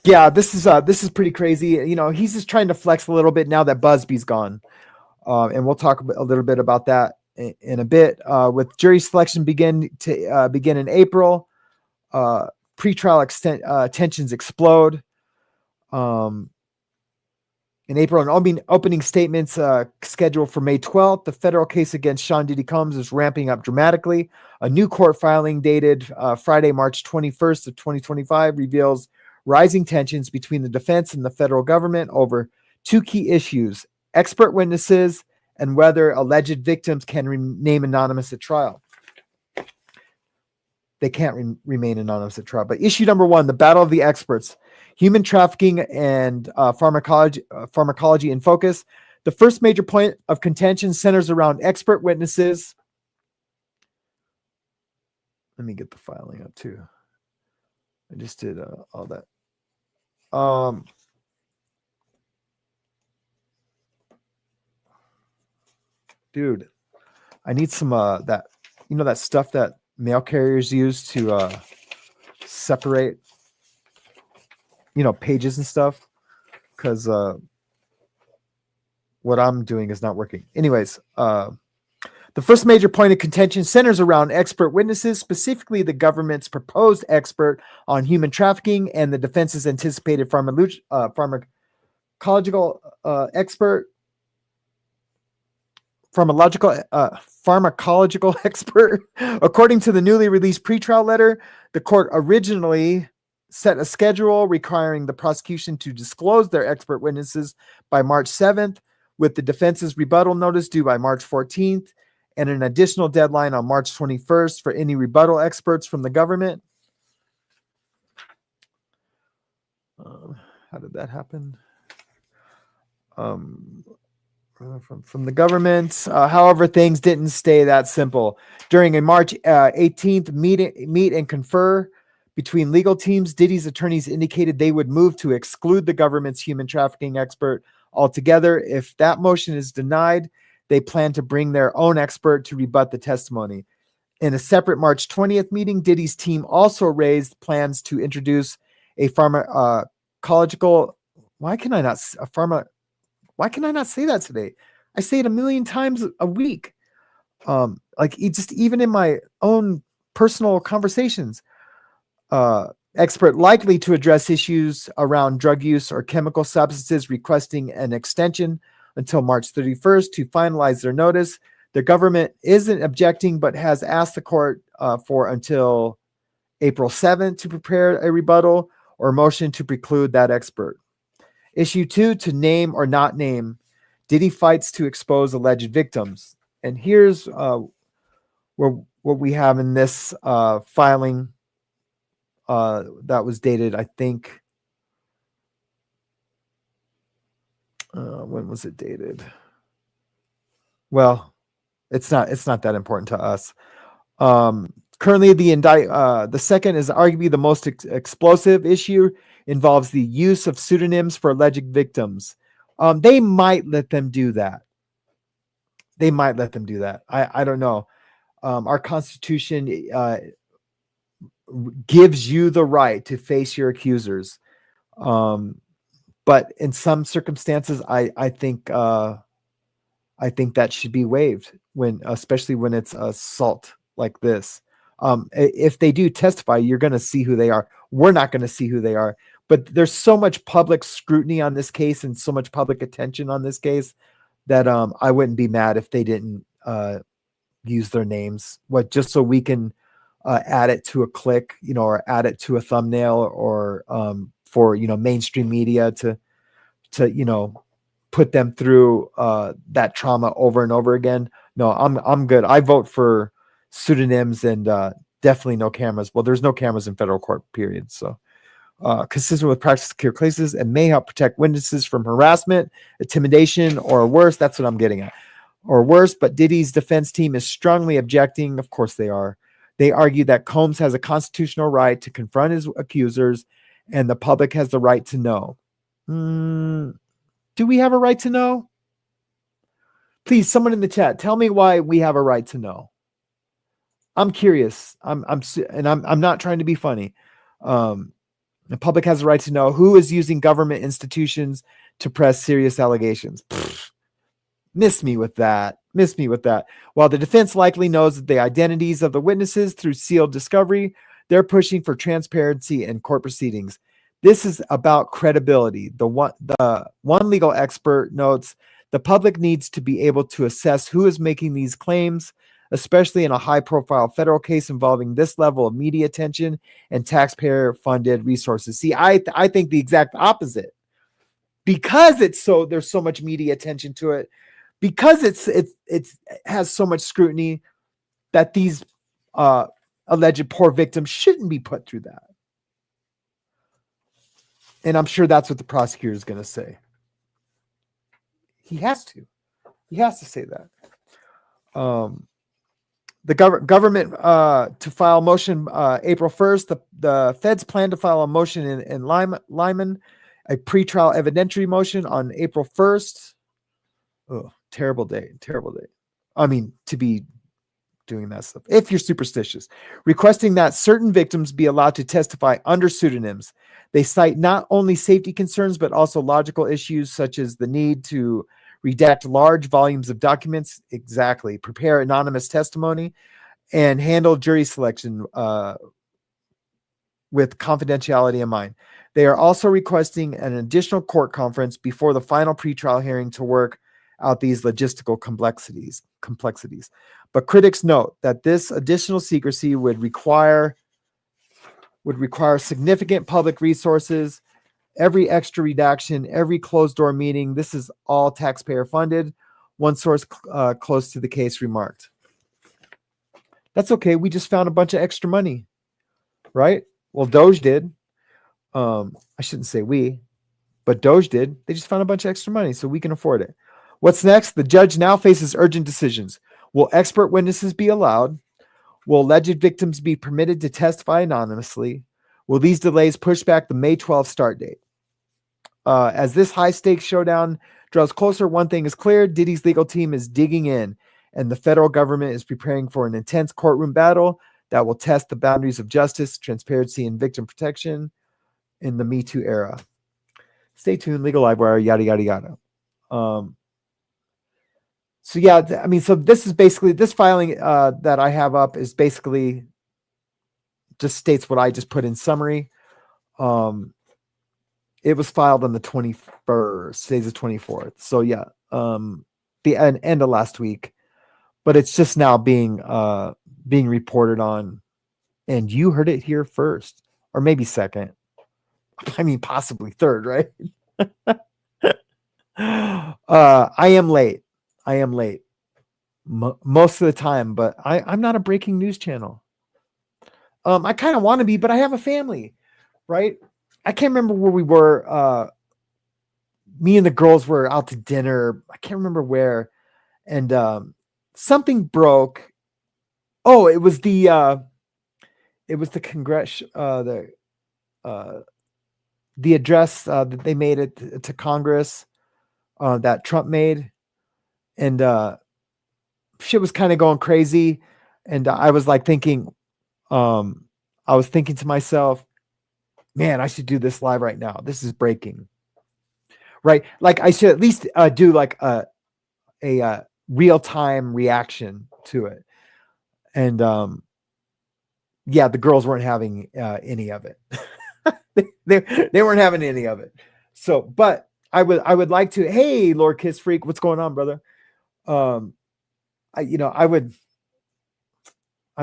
A: Yeah, this is pretty crazy. He's just trying to flex a little bit now that Busby's gone. And we'll talk a little bit about that in a bit. With jury selection begin in April, pretrial tensions explode. In April, an opening statements scheduled for May 12th. The federal case against Sean Diddy Combs is ramping up dramatically. A new court filing dated Friday, March 21st of 2025 reveals rising tensions between the defense and the federal government over two key issues: expert witnesses and whether alleged victims can remain anonymous at trial. They can't remain anonymous at trial. But issue number one, the battle of the experts. Human trafficking and pharmacology in focus. The first major point of contention centers around expert witnesses. Let me get the filing up too. I just did all that. Dude, I need some that that stuff that mail carriers use to separate pages and stuff, because what I'm doing is not working. Anyways, The first major point of contention centers around expert witnesses, specifically the government's proposed expert on human trafficking and the defense's anticipated pharmacological expert. Pharmacological expert. According to the newly released pretrial letter, the court originally set a schedule requiring the prosecution to disclose their expert witnesses by March 7th, with the defense's rebuttal notice due by March 14th, and an additional deadline on March 21st for any rebuttal experts from the government. How did that happen? From the government. However, things didn't stay that simple. During a March 18th meet and confer between legal teams, Diddy's attorneys indicated they would move to exclude the government's human trafficking expert altogether. If that motion is denied, they plan to bring their own expert to rebut the testimony. In a separate March 20th meeting, Diddy's team also raised plans to introduce a pharmacological. Why can I not say that today? I say it a million times a week. Even in my own personal conversations. Expert likely to address issues around drug use or chemical substances, requesting an extension until March 31st to finalize their notice. The government isn't objecting, but has asked the court for until April 7th to prepare a rebuttal or motion to preclude that expert. Issue 2, to name or not name. Diddy fights to expose alleged victims. And here's what we have in this filing that was dated, I think. When was it dated? Well, it's not that important to us. Currently, the second is arguably the most explosive issue, involves the use of pseudonyms for alleged victims. They might let them do that. I don't know. Our Constitution gives you the right to face your accusers. But in some circumstances, I think that should be waived, especially when it's assault like this. If they do testify, you're going to see who they are. We're not going to see who they are. But there's so much public scrutiny on this case and so much public attention on this case that I wouldn't be mad if they didn't use their names. Just so we can add it to a click, or add it to a thumbnail, or for mainstream media to put them through that trauma over and over again. No, I'm good. I vote for pseudonyms and definitely no cameras. Well, there's no cameras in federal court, period. So consistent with practice of secure cases and may help protect witnesses from harassment, intimidation, or worse. That's what I'm getting at. Or worse, but Diddy's defense team is strongly objecting. Of course they are. They argue that Combs has a constitutional right to confront his accusers and the public has the right to know. Do we have a right to know? Please, someone in the chat, tell me why we have a right to know. I'm curious. I'm not trying to be funny. The public has a right to know who is using government institutions to press serious allegations. Miss me with that. While the defense likely knows the identities of the witnesses through sealed discovery, they're pushing for transparency in court proceedings. This is about credibility. The one legal expert notes the public needs to be able to assess who is making these claims, especially in a high-profile federal case involving this level of media attention and taxpayer-funded resources. See, I think the exact opposite. Because there's so much media attention to it, because it has so much scrutiny, that these alleged poor victims shouldn't be put through that. And I'm sure that's what the prosecutor is going to say. He has to say that. The government to file a motion April 1st. The feds plan to file a motion in Lyman, a pretrial evidentiary motion on April 1st. Oh, terrible day. I mean, to be doing that stuff. If you're superstitious, requesting that certain victims be allowed to testify under pseudonyms. They cite not only safety concerns, but also logical issues such as the need to redact large volumes of documents, exactly, prepare anonymous testimony, and handle jury selection with confidentiality in mind. They are also requesting an additional court conference before the final pretrial hearing to work out these logistical complexities. But critics note that this additional secrecy would require significant public resources, every extra redaction, every closed door meeting. This is all taxpayer funded. One source close to the case remarked. That's okay. We just found a bunch of extra money, right? Well, Doge did. I shouldn't say we, but Doge did. They just found a bunch of extra money, so we can afford it. What's next? The judge now faces urgent decisions. Will expert witnesses be allowed? Will alleged victims be permitted to testify anonymously? Will these delays push back the May 12th start date? As this high-stakes showdown draws closer, one thing is clear. Diddy's legal team is digging in, and the federal government is preparing for an intense courtroom battle that will test the boundaries of justice, transparency, and victim protection in the Me Too era. Stay tuned. Legal Livewire, yada, yada, yada. So yeah, I mean, so this is basically, this filing that I have up is basically just states what I just put in summary. It was filed on the 21st, today's the 24th. So yeah, the end of last week, but it's just now being reported on, and you heard it here first, or maybe second. I mean, possibly third, right? I am late. Most of the time, but I'm not a breaking news channel. I kind of want to be, but I have a family, right? I can't remember where we were. Me and the girls were out to dinner. I can't remember where, and something broke. Oh, it was the Congress, the address that they made it to Congress, that Trump made, and shit was kind of going crazy, and I was like thinking, I was thinking to myself, man, I should do this live right now. This is breaking, right? Like I should at least do like a real-time reaction to it. And yeah, the girls weren't having any of it. they weren't having any of it. So, but I would like to, hey, Lord Kiss Freak, what's going on, brother? I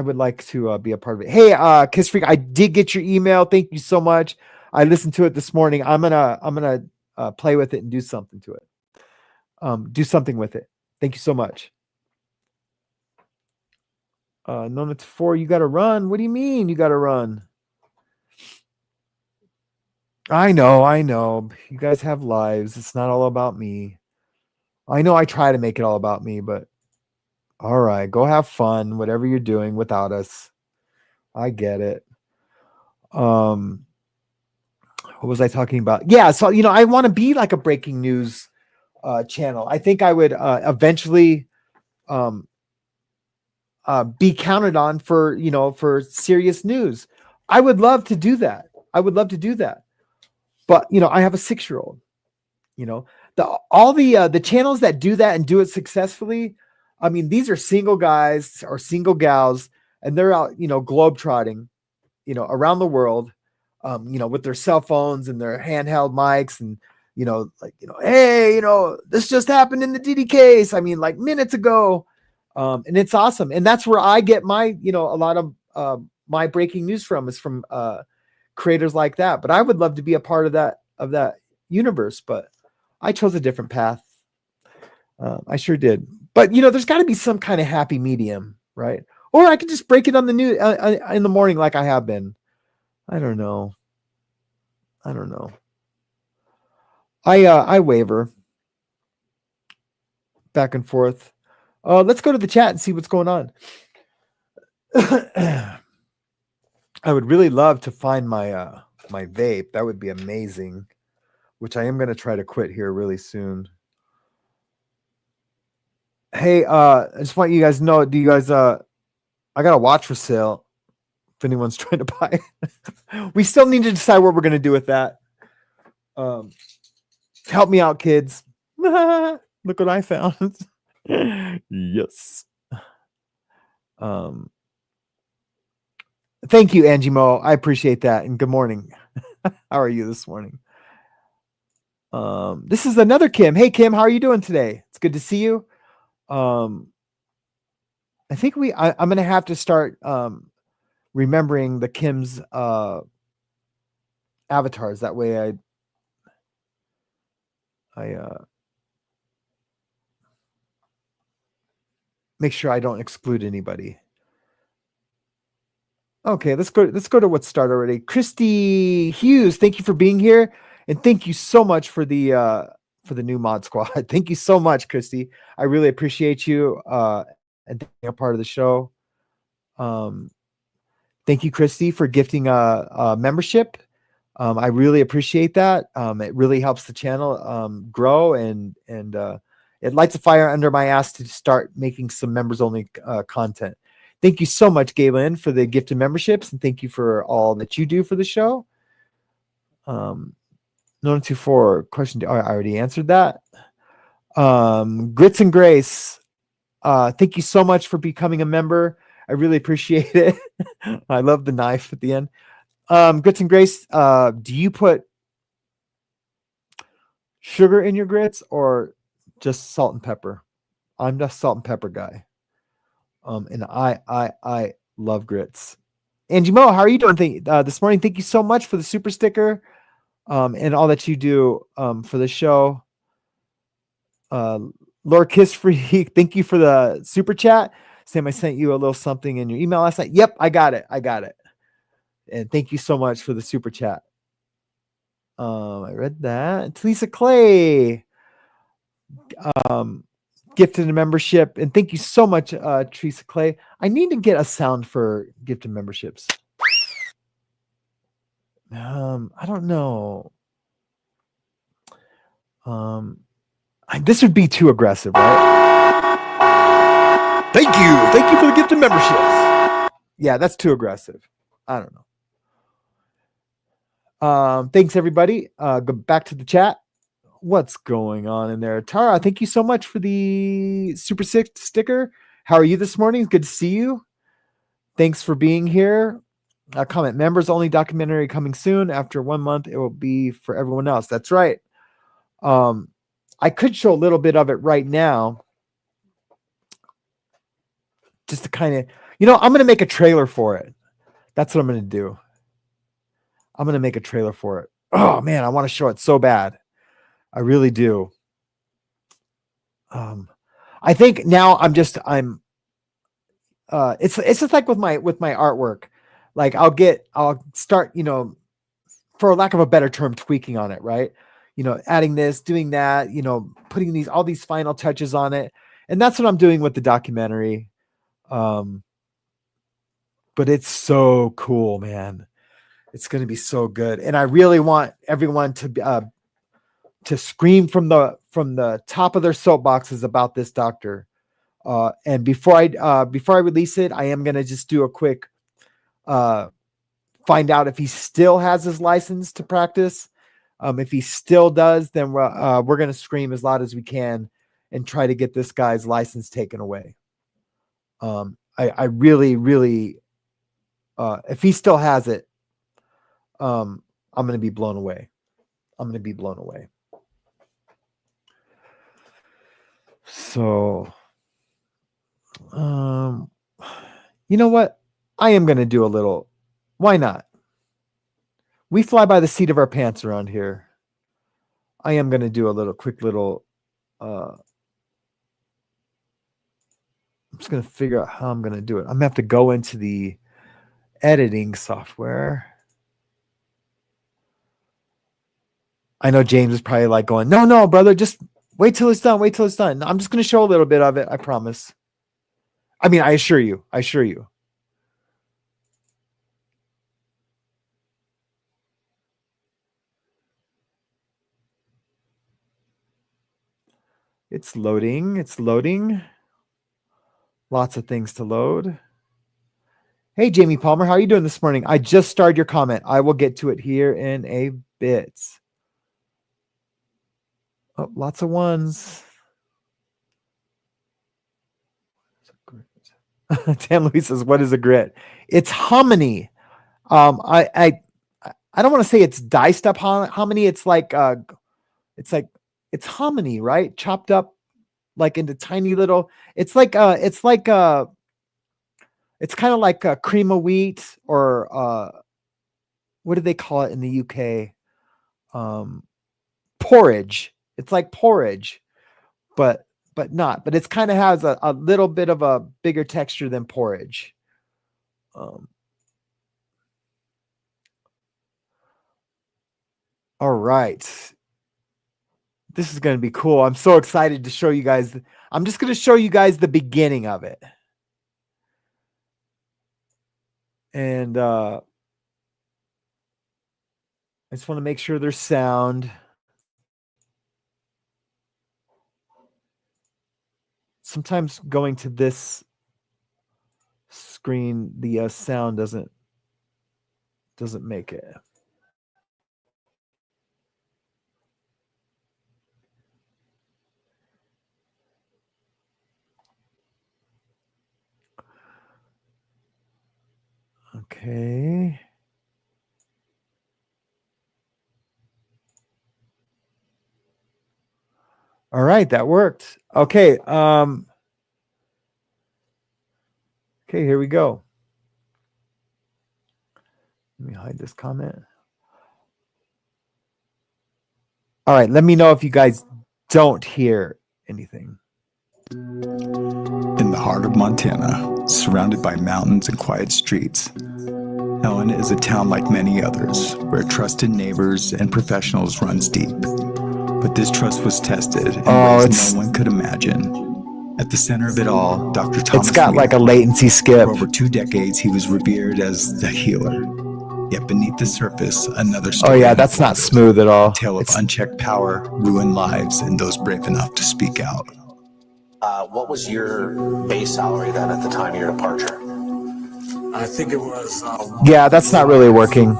A: would like to be a part of it. Hey, Kiss Freak, I did get your email. Thank you so much. I listened to it this morning. I'm gonna play with it and do something to it. Do something with it. Thank you so much. Nona to 4, you got to run. What do you mean you got to run? I know. You guys have lives. It's not all about me. I know I try to make it all about me, but all right, go have fun, whatever you're doing without us. I get it. What was I talking about? Yeah, so I want to be like a breaking news channel. I think I would eventually be counted on for serious news. I would love to do that. But I have a 6-year-old. All the channels that do that and do it successfully, I mean, these are single guys or single gals, and they're out, globetrotting, around the world, with their cell phones and their handheld mics, and hey, this just happened in the Diddy case. I mean, like minutes ago, and it's awesome, and that's where I get my, a lot of my breaking news from is from creators like that. But I would love to be a part of that universe, but I chose a different path. I sure did. But there's got to be some kind of happy medium, right? Or I could just break it on the news in the morning, like I have been. I don't know. I waver back and forth. Let's go to the chat and see what's going on. I would really love to find my my vape. That would be amazing. Which I am going to try to quit here really soon. Hey, I just want you guys to know, do you guys I got a watch for sale if anyone's trying to buy it. We still need to decide what we're going to do with that. Help me out, kids. Look what I found. Yes. Thank you, Angie Mo. I appreciate that. And good morning. How are you this morning? This is another Kim. Hey, Kim, how are you doing today? It's good to see you. I think I'm going to have to start remembering the Kim's avatars. That way I make sure I don't exclude anybody. Okay, let's go to what's started already. Christy Hughes, thank you for being here, and thank you so much for the new mod squad. Thank you so much, Christy. I really appreciate you and being a part of the show. Thank you, Christy, for gifting a membership. I really appreciate that. It really helps the channel grow, and it lights a fire under my ass to start making some members only content. Thank you so much, Galen, for the gifted memberships, and thank you for all that you do for the show. 924 question. I already answered that. Grits and Grace, thank you so much for becoming a member. I really appreciate it. I love the knife at the end. Grits and Grace, do you put sugar in your grits or just salt and pepper? I'm just salt and pepper guy. And I love grits. Angie Mo, how are you doing this morning? Thank you so much for the super sticker and all that you do for the show. Lord Kiss Freak, thank you for the super chat. Sam, I sent you a little something in your email last night. Yep, I got it. And thank you so much for the super chat. I read that. Lisa Clay, gifted a membership, and thank you so much, Teresa Clay. I need to get a sound for gifted memberships. I don't know. This would be too aggressive, right? Thank you for the gifted memberships. Yeah, that's too aggressive. I don't know. Thanks everybody. Go back to the chat. What's going on in there? Tara, thank you so much for the super sick sticker. How are you this morning? Good to see you. Thanks for being here. Comment, members only documentary coming soon. After 1 month, it will be for everyone else. That's right. I could show a little bit of it right now. Just to kind of, I'm going to make a trailer for it. That's what I'm going to do. I'm going to make a trailer for it. Oh man, I want to show it so bad. I really do. I think now I'm it's just like with my artwork. Like I'll start, for lack of a better term, tweaking on it, right? Adding this, doing that, putting all these final touches on it. And that's what I'm doing with the documentary. But it's so cool, man. It's going to be so good. And I really want everyone to scream from the top of their soapboxes about this doctor. And before I release it, I am going to just do a quick find out if he still has his license to practice. If he still does, then we're going to scream as loud as we can and try to get this guy's license taken away. I really, really, if he still has it, I'm going to be blown away. So, you know what? I am going to do a little, why not? We fly by the seat of our pants around here. I am going to do a quick little, I'm just going to figure out how I'm going to do it. I'm going to have to go into the editing software. I know James is probably like going, no, brother, just wait till it's done. I'm just going to show a little bit of it. I promise. I mean, I assure you. It's loading. Lots of things to load. Hey, Jamie Palmer, how are you doing this morning? I just started your comment. I will get to it here in a bit. Oh, lots of ones. Dan Louise says, "What is a grit?" It's hominy. I don't want to say it's diced up hominy. It's like it's hominy, right? Chopped up like into tiny little. It's kind of like a cream of wheat or what do they call it in the UK? Porridge. It's like porridge, but not. But it's kind of has a little bit of a bigger texture than porridge. All right. This is going to be cool. I'm so excited to show you guys. I'm just going to show you guys the beginning of it. And I just want to make sure there's sound. Sometimes going to this screen, the sound doesn't make it. Okay. All right, that worked. Okay. Okay, here we go. Let me hide this comment. All right, let me know if you guys don't hear anything.
C: In the heart of Montana, surrounded by mountains and quiet streets, Helen is a town like many others, where trusted neighbors and professionals runs deep. But this trust was tested in ways no one could imagine. At the center of it all, Dr. Thomas
A: It's got like a latency skip.
C: For over 2 decades, he was revered as the healer. Yet beneath the surface, another story.
A: Oh yeah, that's not smooth at all.
C: A tale of unchecked power, ruined lives, and those brave enough to speak out.
D: What was your base salary then at the time of your departure?
E: I think it was.
A: Yeah, that's not really working.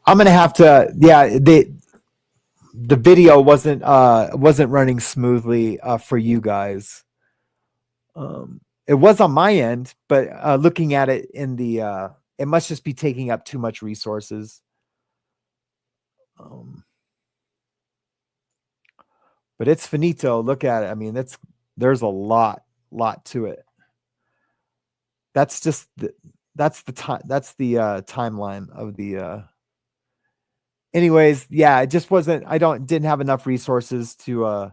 A: I'm gonna have to. Yeah, the video wasn't running smoothly for you guys. It was on my end, but looking at it in the, it must just be taking up too much resources. But it's finito. Look at it. I mean, there's a lot to it. That's just that's the timeline of the. Anyways, yeah, it just wasn't. Didn't have enough resources to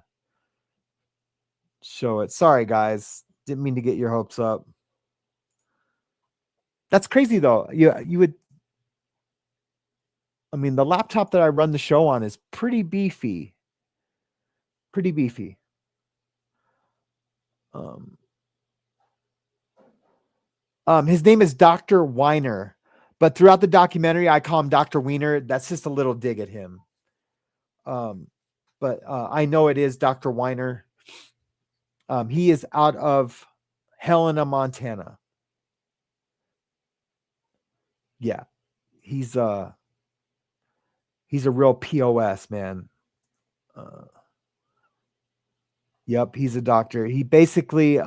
A: show it. Sorry, guys. Didn't mean to get your hopes up. That's crazy though. You would. I mean, the laptop that I run the show on is pretty beefy. Pretty beefy. His name is Dr. Weiner, but throughout the documentary, I call him Dr. Wiener. That's just a little dig at him. But I know it is Dr. Weiner. He is out of Helena, Montana. Yeah, he's a real POS, man. Yep, he's a doctor. He basically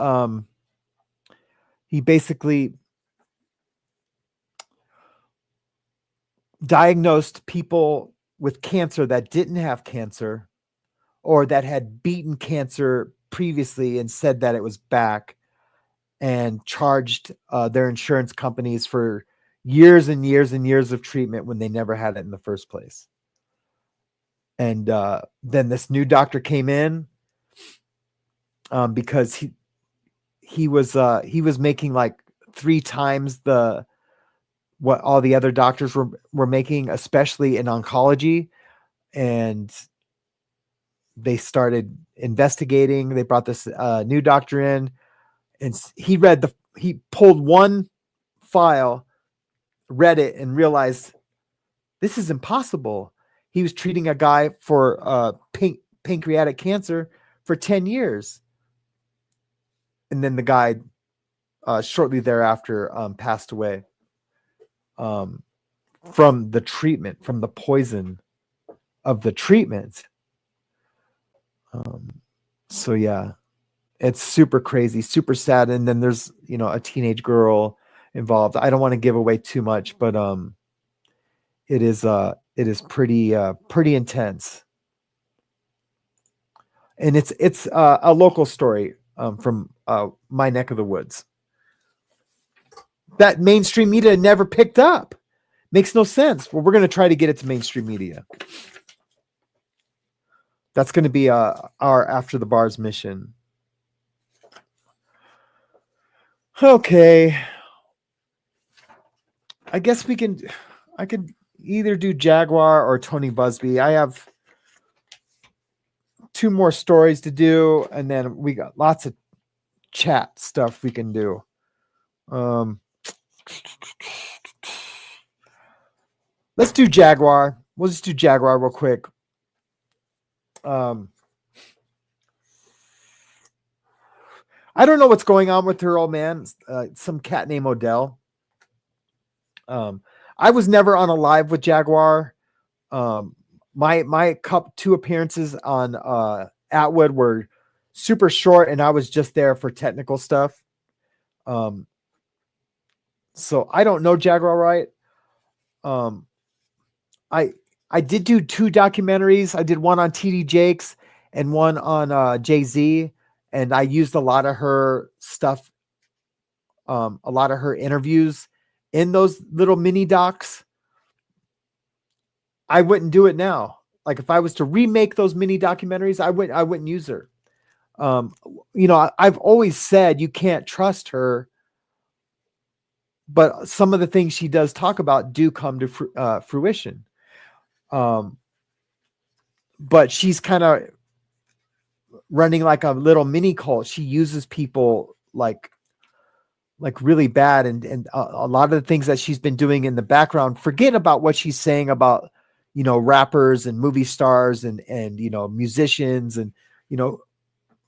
A: diagnosed people with cancer that didn't have cancer or that had beaten cancer previously and said that it was back, and charged their insurance companies for years and years and years of treatment when they never had it in the first place. And then this new doctor came in because he was making like 3 times what all the other doctors were making, especially in oncology. And they started investigating. They brought this new doctor in, and he pulled one file, read it, and realized this is impossible. He was treating a guy for pancreatic cancer for 10 years. And then the guy shortly thereafter passed away from the treatment, from the poison of the treatment. So yeah, It's super crazy, super sad. And then there's, a teenage girl involved. I don't want to give away too much, but it is pretty intense. And it's a local story from my neck of the woods that mainstream media never picked up. Makes no sense. Well, we're going to try to get it to mainstream media. That's going to be our After the Bars mission. Okay. I guess I could either do Jaguar or Tony Busby. I have 2 more stories to do, and then we got lots of chat stuff we can do. Let's do Jaguar. We'll just do Jaguar real quick. I don't know what's going on with her old man. Some cat named Odell. I was never on a live with Jaguar. My 2 appearances on Atwood were super short, and I was just there for technical stuff. So I don't know Jaguar right. I did do 2 documentaries. I did one on TD Jakes and one on Jay-Z, and I used a lot of her stuff, a lot of her interviews in those little mini docs. I wouldn't do it now. Like if I was to remake those mini documentaries, I wouldn't use her. I've always said you can't trust her, but some of the things she does talk about do come to fruition. But she's kind of running like a little mini cult. She uses people like really bad. And a lot of the things that she's been doing in the background, forget about what she's saying about, rappers and movie stars and musicians and,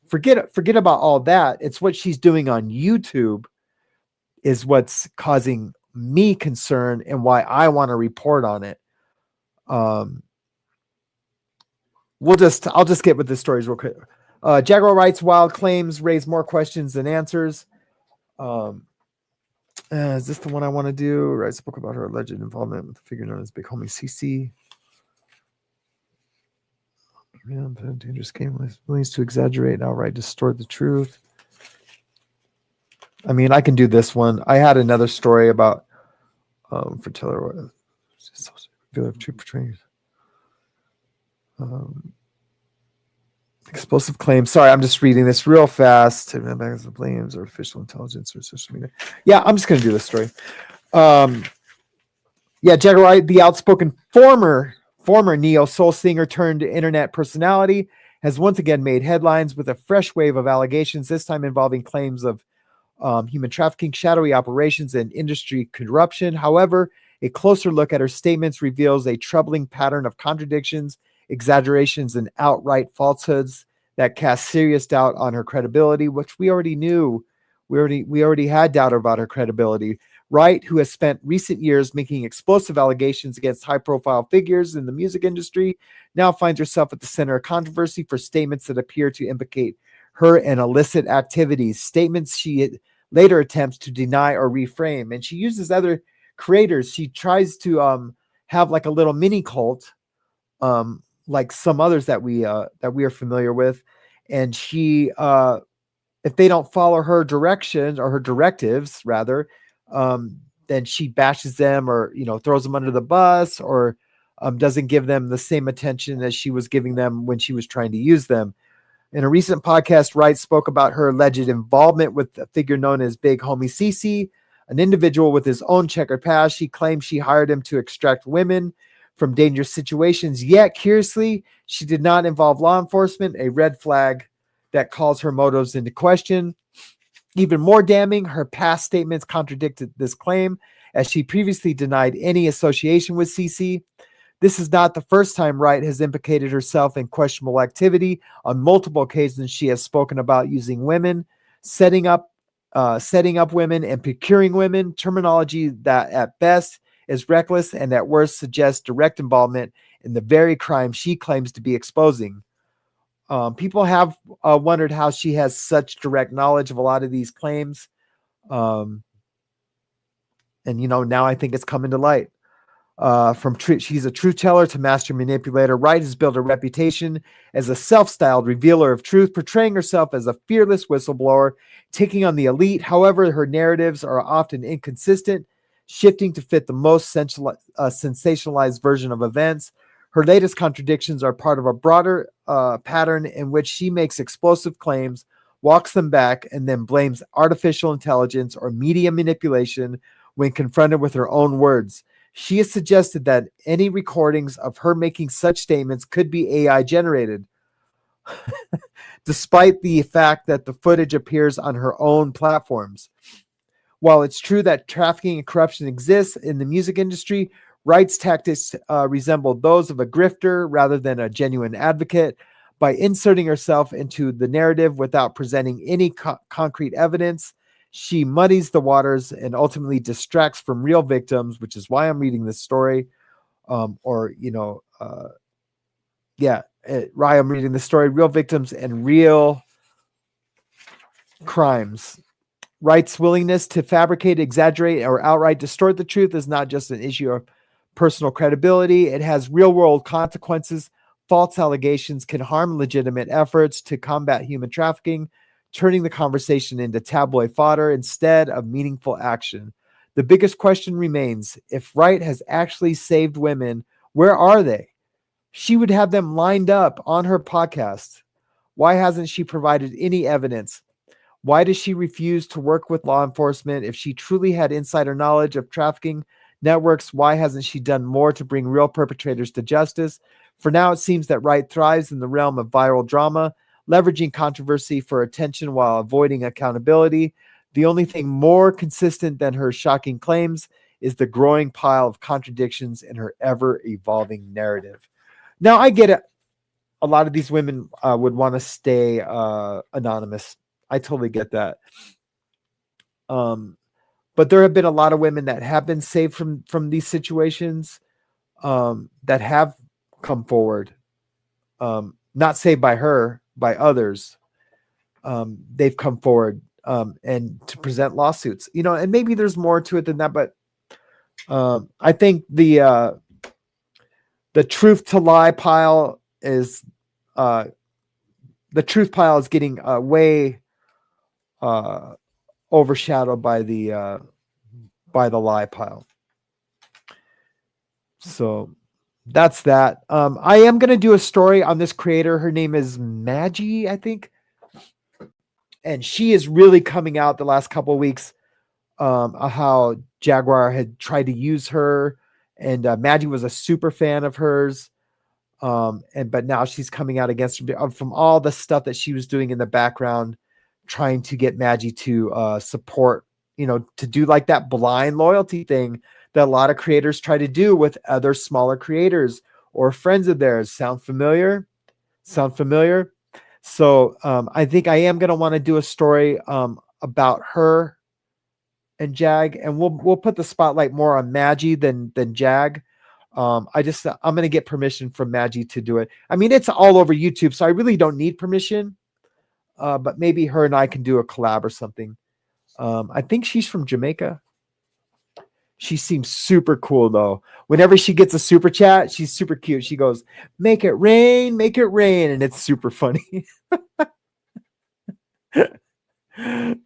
A: forget about all that. It's what she's doing on YouTube is what's causing me concern and why I want to report on it. I'll just get with the stories real quick. Jaguar writes, wild claims raise more questions than answers. Is this the one I want to do? Writes a book about her alleged involvement with the figure known as Big Homie CC. Yeah, dangerous game willing to exaggerate and outright distort the truth. I mean, I can do this one. I had another story about fertility. True portrayals. Explosive claims. Sorry, I'm just reading this real fast. The blames artificial intelligence or social media. Yeah, I'm just going to do this story. Jaguar, the outspoken former neo soul singer turned internet personality, has once again made headlines with a fresh wave of allegations, this time involving claims of human trafficking, shadowy operations, and industry corruption. However, a closer look at her statements reveals a troubling pattern of contradictions, exaggerations, and outright falsehoods that cast serious doubt on her credibility, which we already knew. We already had doubt about her credibility. Wright, who has spent recent years making explosive allegations against high-profile figures in the music industry, now finds herself at the center of controversy for statements that appear to implicate her in illicit activities, statements she later attempts to deny or reframe. And she uses other creators. She tries to have like a little mini cult, like some others that we are familiar with. And she, if they don't follow her directions or her directives, rather, then she bashes them or, throws them under the bus or doesn't give them the same attention as she was giving them when she was trying to use them. In a recent podcast, Wright spoke about her alleged involvement with a figure known as Big Homie CC, an individual with his own checkered past. She claimed she hired him to extract women from dangerous situations. Yet, curiously, she did not involve law enforcement, a red flag that calls her motives into question. Even more damning, her past statements contradicted this claim, as she previously denied any association with CC. This is not the first time Wright has implicated herself in questionable activity. On multiple occasions, she has spoken about using women, setting up women, and procuring women, terminology that at best is reckless and at worst suggests direct involvement in the very crime she claims to be exposing. People have wondered how she has such direct knowledge of a lot of these claims. And, now I think it's coming to light. She's a truth teller to master manipulator. Wright has built a reputation as a self-styled revealer of truth, portraying herself as a fearless whistleblower, taking on the elite. However, her narratives are often inconsistent, shifting to fit the most sensationalized version of events. Her latest contradictions are part of a broader pattern in which she makes explosive claims, walks them back, and then blames artificial intelligence or media manipulation when confronted with her own words. She has suggested that any recordings of her making such statements could be AI generated, despite the fact that the footage appears on her own platforms. While it's true that trafficking and corruption exists in the music industry, Wright's tactics resemble those of a grifter rather than a genuine advocate. By inserting herself into the narrative without presenting any concrete evidence, she muddies the waters and ultimately distracts from real victims, which is why I'm reading this story. Why I'm reading the story, real victims and real crimes. Wright's willingness to fabricate, exaggerate, or outright distort the truth is not just an issue of personal credibility. It has real-world consequences. False allegations can harm legitimate efforts to combat human trafficking, turning the conversation into tabloid fodder instead of meaningful action. The biggest question remains, if Wright has actually saved women, where are they? She would have them lined up on her podcast. Why hasn't she provided any evidence? Why does she refuse to work with law enforcement? If she truly had insider knowledge of trafficking networks, why hasn't she done more to bring real perpetrators to justice? For now, it seems that Wright thrives in the realm of viral drama, leveraging controversy for attention while avoiding accountability. The only thing more consistent than her shocking claims is the growing pile of contradictions in her ever-evolving narrative. Now, I get it. A lot of these women would want to stay anonymous. I totally get that. But there have been a lot of women that have been saved from these situations, that have come forward, not saved by her, by others. They've come forward and to present lawsuits, and maybe there's more to it than that, but I think the truth to lie pile is the truth pile is getting way overshadowed by the lie pile. So that's that. I am going to do a story on this creator. Her name is Maggie, I think. And she is really coming out the last couple of weeks, how Jaguar had tried to use her, and Maggie was a super fan of hers. But now she's coming out against her from all the stuff that she was doing in the background, trying to get Maggie to support, to do like that blind loyalty thing that a lot of creators try to do with other smaller creators or friends of theirs. Sound familiar? So I think I am going to want to do a story about her and Jag, and we'll put the spotlight more on Maggie than Jag. I'm going to get permission from Maggie to do it. I mean, it's all over YouTube, so I really don't need permission. But maybe her and I can do a collab or something. I think she's from Jamaica. She seems super cool though. Whenever she gets a super chat, she's super cute. She goes, make it rain. And it's super funny.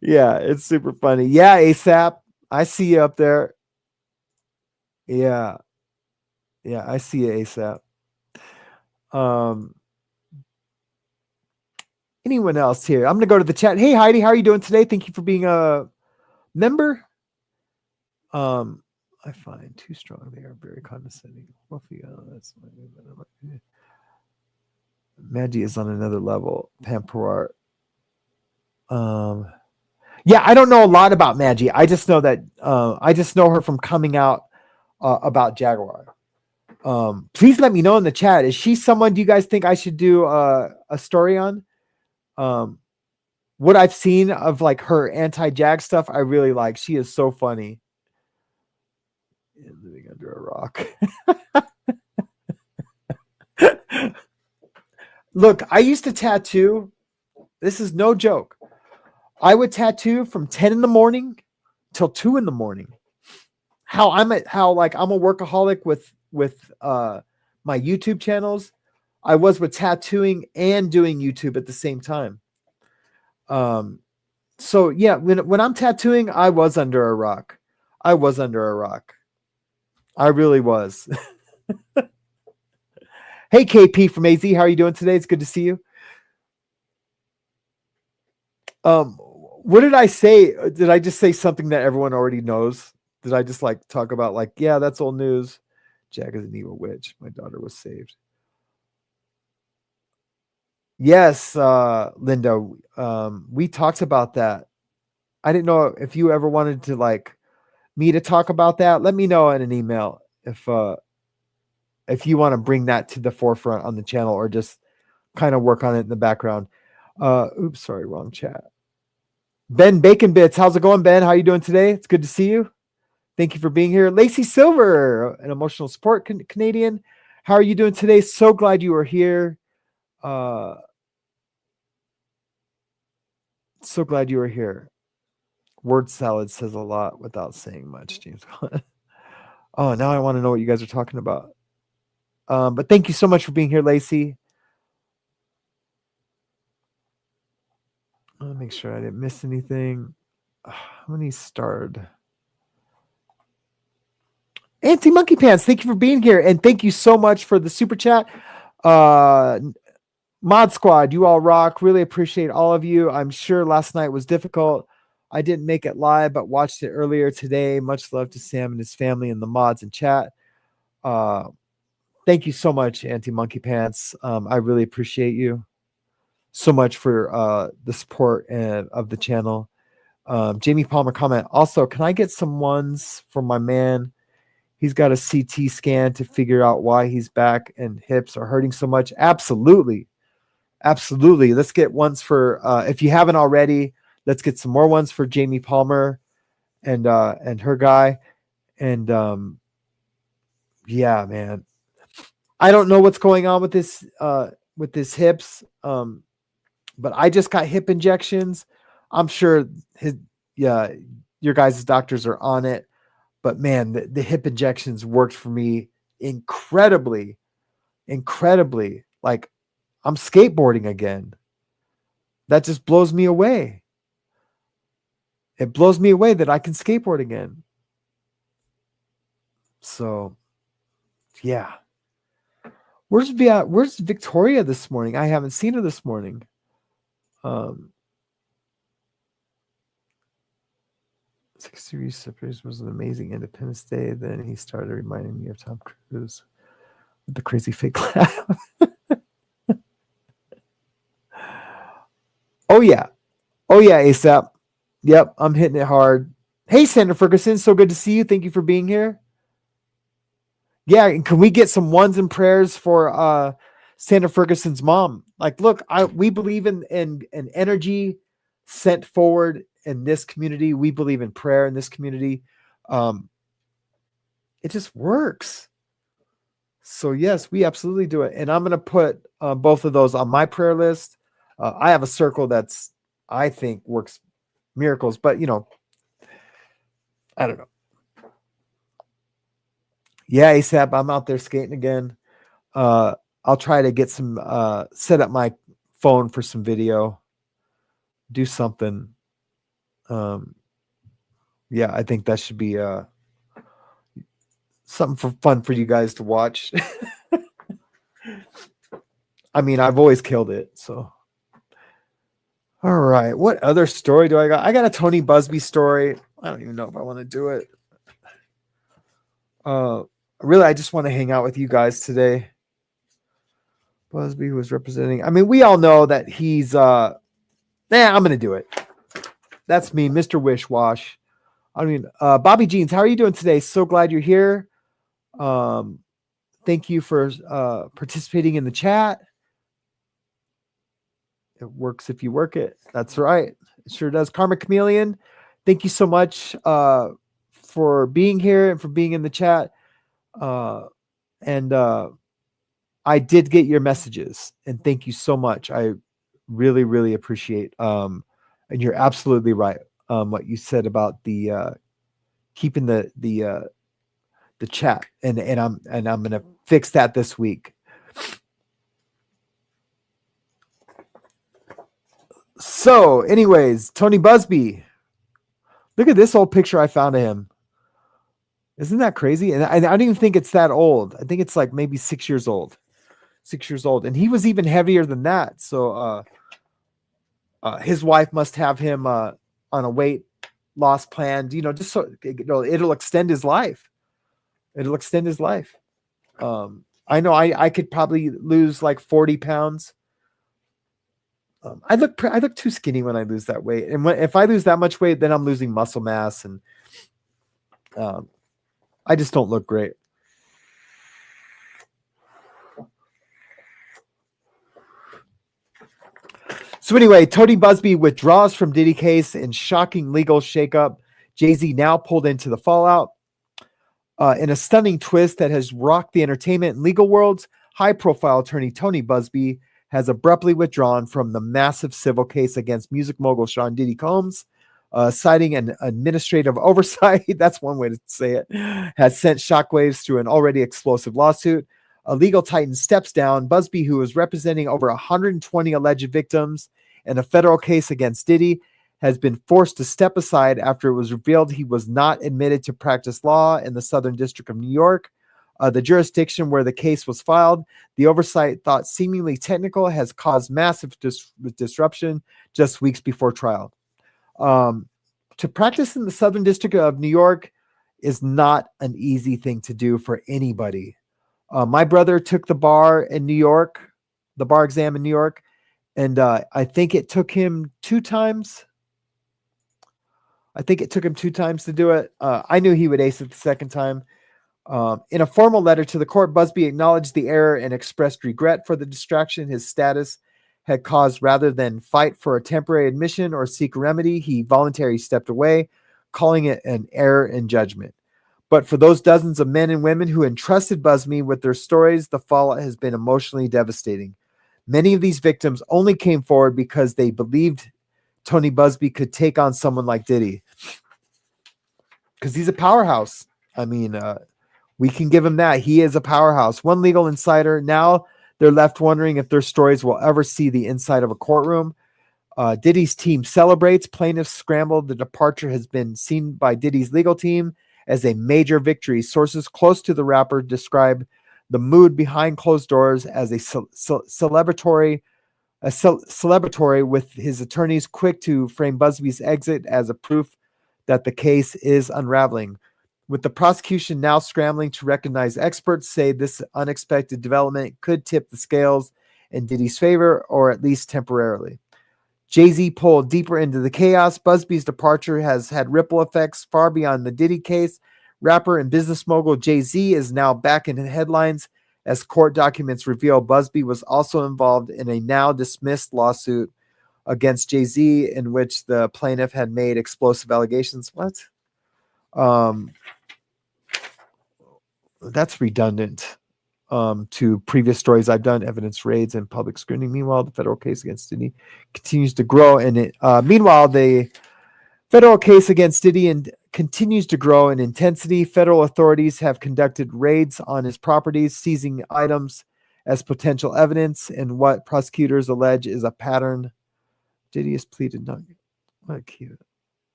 A: Yeah, it's super funny. Yeah, ASAP. I see you up there. Yeah, I see you, ASAP. Anyone else here? I'm going to go to the chat. Hey, Heidi, how are you doing today? Thank you for being a member. I find too strong. They are very condescending. That's Maggie is on another level. Pam Perwar. Yeah, I don't know a lot about Maggie. I just know that I just know her from coming out about Jaguar. Please let me know in the chat. Is she someone do you guys think I should do a story on? What I've seen of like her anti-Jag stuff, I really like. She is so funny. Living under a rock. Look, I used to tattoo. This is no joke. I would tattoo from 10 in the morning till 2 in the morning. How I'm a workaholic with my YouTube channels. I was with tattooing and doing YouTube at the same time. So yeah, when I'm tattooing, I was under a rock. I was under a rock. I really was. Hey, KP from AZ, how are you doing today? It's good to see you. What did I say? Did I just say something that everyone already knows? Did I just like talk about like, yeah, that's old news. Jack is an evil witch. My daughter was saved. Yes, Linda. We talked about that. I didn't know if you ever wanted to like me to talk about that. Let me know in an email if you want to bring that to the forefront on the channel or just kind of work on it in the background. Oops, sorry, wrong chat. Ben Bacon Bits, how's it going, Ben? How are you doing today? It's good to see you. Thank you for being here. Lacey Silver, an emotional support Canadian. How are you doing today? So glad you are here. So glad you are here. Word salad says a lot without saying much, James. Oh, now I want to know what you guys are talking about. But thank you so much for being here, Lacey. I'll make sure I didn't miss anything. How many starred? Anti Monkey Pants, thank you for being here. And thank you so much for the super chat. Mod Squad, you all rock. Really appreciate all of you. I'm sure last night was difficult. I didn't make it live, but watched it earlier today. Much love to Sam and his family and the mods and chat. Thank you so much, Anti Monkey Pants. I really appreciate you so much for the support of the channel. Jamie Palmer comment. Also, can I get some ones for my man? He's got a CT scan to figure out why his back and hips are hurting so much. Absolutely. Absolutely. Let's get ones for, if you haven't already, let's get some more ones for Jamie Palmer and her guy. And yeah, man, I don't know what's going on with this hips. But I just got hip injections. I'm sure your guys' doctors are on it. But man, the hip injections worked for me incredibly. Like I'm skateboarding again. That just blows me away. It blows me away that I can skateboard again. So, yeah. Where's Victoria this morning? I haven't seen her this morning. 60 Separation was an amazing Independence Day. Then he started reminding me of Tom Cruise with the crazy fake laugh. Oh yeah, ASAP. Yep, I'm hitting it hard. Hey, Sandra Ferguson, so good to see you. Thank you for being here. Yeah, and can we get some ones and prayers for Sandra Ferguson's mom? Like, look, we believe in energy sent forward in this community. We believe in prayer in this community. It just works. So yes, we absolutely do it. And I'm going to put both of those on my prayer list. I have a circle that's, I think, works miracles, but I don't know. Yeah, ASAP, I'm out there skating again. I'll try to get some, set up my phone for some video, do something. Yeah, I think that should be something for fun for you guys to watch. I mean, I've always killed it. So, all right. What other story do I got? I got a Tony Busby story. I don't even know if I want to do it. Really, I just want to hang out with you guys today. Busby was representing. I mean, we all know that he's. I'm going to do it. That's me, Mr. Wish Wash. I mean, Bobby Jeans, how are you doing today? So glad you're here. Thank you for participating in the chat. It works if you work it. That's right. It sure does. Karma Chameleon, thank you so much for being here and for being in the chat. And I did get your messages, and thank you so much. I really, really appreciate. And you're absolutely right. What you said about the keeping the chat, and I'm gonna fix that this week. So, anyways, Tony Busby. Look at this old picture I found of him. Isn't that crazy? And I don't even think it's that old. I think it's like maybe 6 years old. 6 years old. And he was even heavier than that. So his wife must have him on a weight loss plan, just so it'll extend his life. It'll extend his life. I know I could probably lose like 40 pounds. I look too skinny when I lose that weight. And if I lose that much weight, then I'm losing muscle mass, and I just don't look great. So anyway, Tony Busby withdraws from Diddy case in shocking legal shakeup. Jay-Z now pulled into the fallout. In a stunning twist that has rocked the entertainment and legal worlds, high-profile attorney Tony Busby has abruptly withdrawn from the massive civil case against music mogul Sean Diddy Combs, citing an administrative oversight. That's one way to say it. Has sent shockwaves through an already explosive lawsuit. A legal titan steps down. Busby, who was representing over 120 alleged victims in a federal case against Diddy, has been forced to step aside after it was revealed he was not admitted to practice law in the Southern District of New York, the jurisdiction where the case was filed. The oversight, thought seemingly technical, has caused massive disruption just weeks before trial. To practice in the Southern District of New York is not an easy thing to do for anybody. My brother took the bar in New York, the bar exam in New York, and I think it took him 2 times. I think it took him 2 times to do it. I knew he would ace it the second time. In a formal letter to the court, Busby acknowledged the error and expressed regret for the distraction his status had caused. Rather than fight for a temporary admission or seek remedy, he voluntarily stepped away, calling it an error in judgment. But for those dozens of men and women who entrusted Busby with their stories, the fallout has been emotionally devastating. Many of these victims only came forward because they believed Tony Busby could take on someone like Diddy, because he's a powerhouse. I mean, we can give him that. He is a powerhouse. One legal insider. Now they're left wondering if their stories will ever see the inside of a courtroom. Diddy's team celebrates. Plaintiffs scramble. The departure has been seen by Diddy's legal team as a major victory. Sources close to the rapper describe the mood behind closed doors as a celebratory, with his attorneys quick to frame Busby's exit as a proof that the case is unraveling. With the prosecution now scrambling to recognize, experts say this unexpected development could tip the scales in Diddy's favor, or at least temporarily. Jay-Z pulled deeper into the chaos. Busby's departure has had ripple effects far beyond the Diddy case. Rapper and business mogul Jay-Z is now back in the headlines as court documents reveal Busby was also involved in a now dismissed lawsuit against Jay-Z in which the plaintiff had made explosive allegations. What? That's redundant to previous stories I've done, evidence raids and public scrutiny. Meanwhile, the federal case against Diddy continues to grow. Meanwhile, the federal case against Diddy continues to grow in intensity. Federal authorities have conducted raids on his properties, seizing items as potential evidence in what prosecutors allege is a pattern. Diddy has pleaded not. What cute.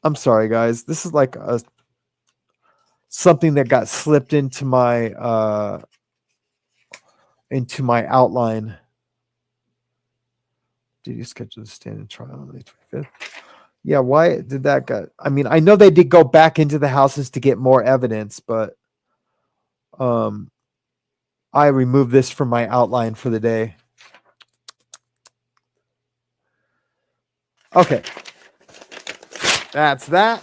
A: I'm sorry, guys. This is like something that got slipped into my outline. Did you schedule to stand in trial on May 25th? Yeah, why did that go? I mean, I know they did go back into the houses to get more evidence, but I removed this from my outline for the day. Okay. That's that.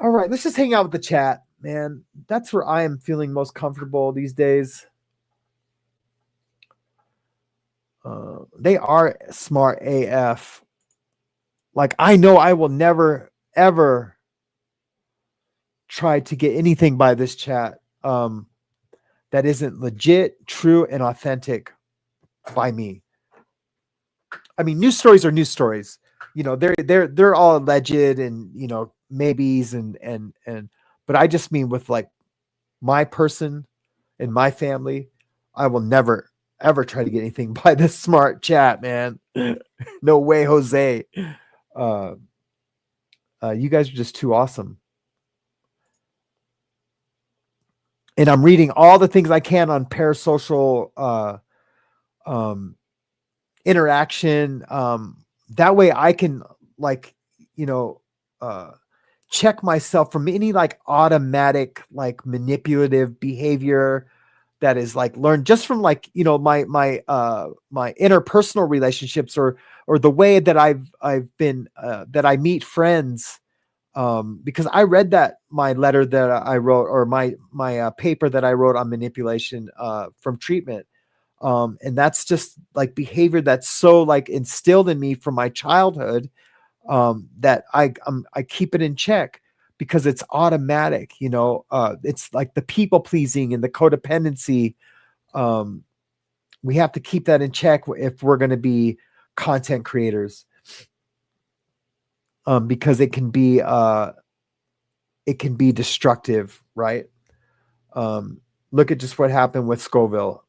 A: All right, let's just hang out with the chat, man. That's where I am feeling most comfortable these days. They are smart AF. Like, I know I will never, ever try to get anything by this chat. that isn't legit, true, and authentic by me. I mean, news stories are news stories. You know, they're all alleged and, you know, maybes and but I just mean with like my person and my family, I will never ever try to get anything by this smart chat, man. No way, Jose. You guys are just too awesome. And I'm reading all the things I can on parasocial interaction. That way I can, like, you know, check myself from any like automatic, like manipulative behavior that is like learned just from like, you know, my interpersonal relationships or the way that I've been, that I meet friends. Because I read that my letter that I wrote, or my paper that I wrote on manipulation, from treatment. And that's just like behavior that's so like instilled in me from my childhood, that I keep it in check because it's automatic, you know. It's like the people pleasing and the codependency. We have to keep that in check if we're going to be content creators, because it can be destructive, right? Look at just what happened with Scoville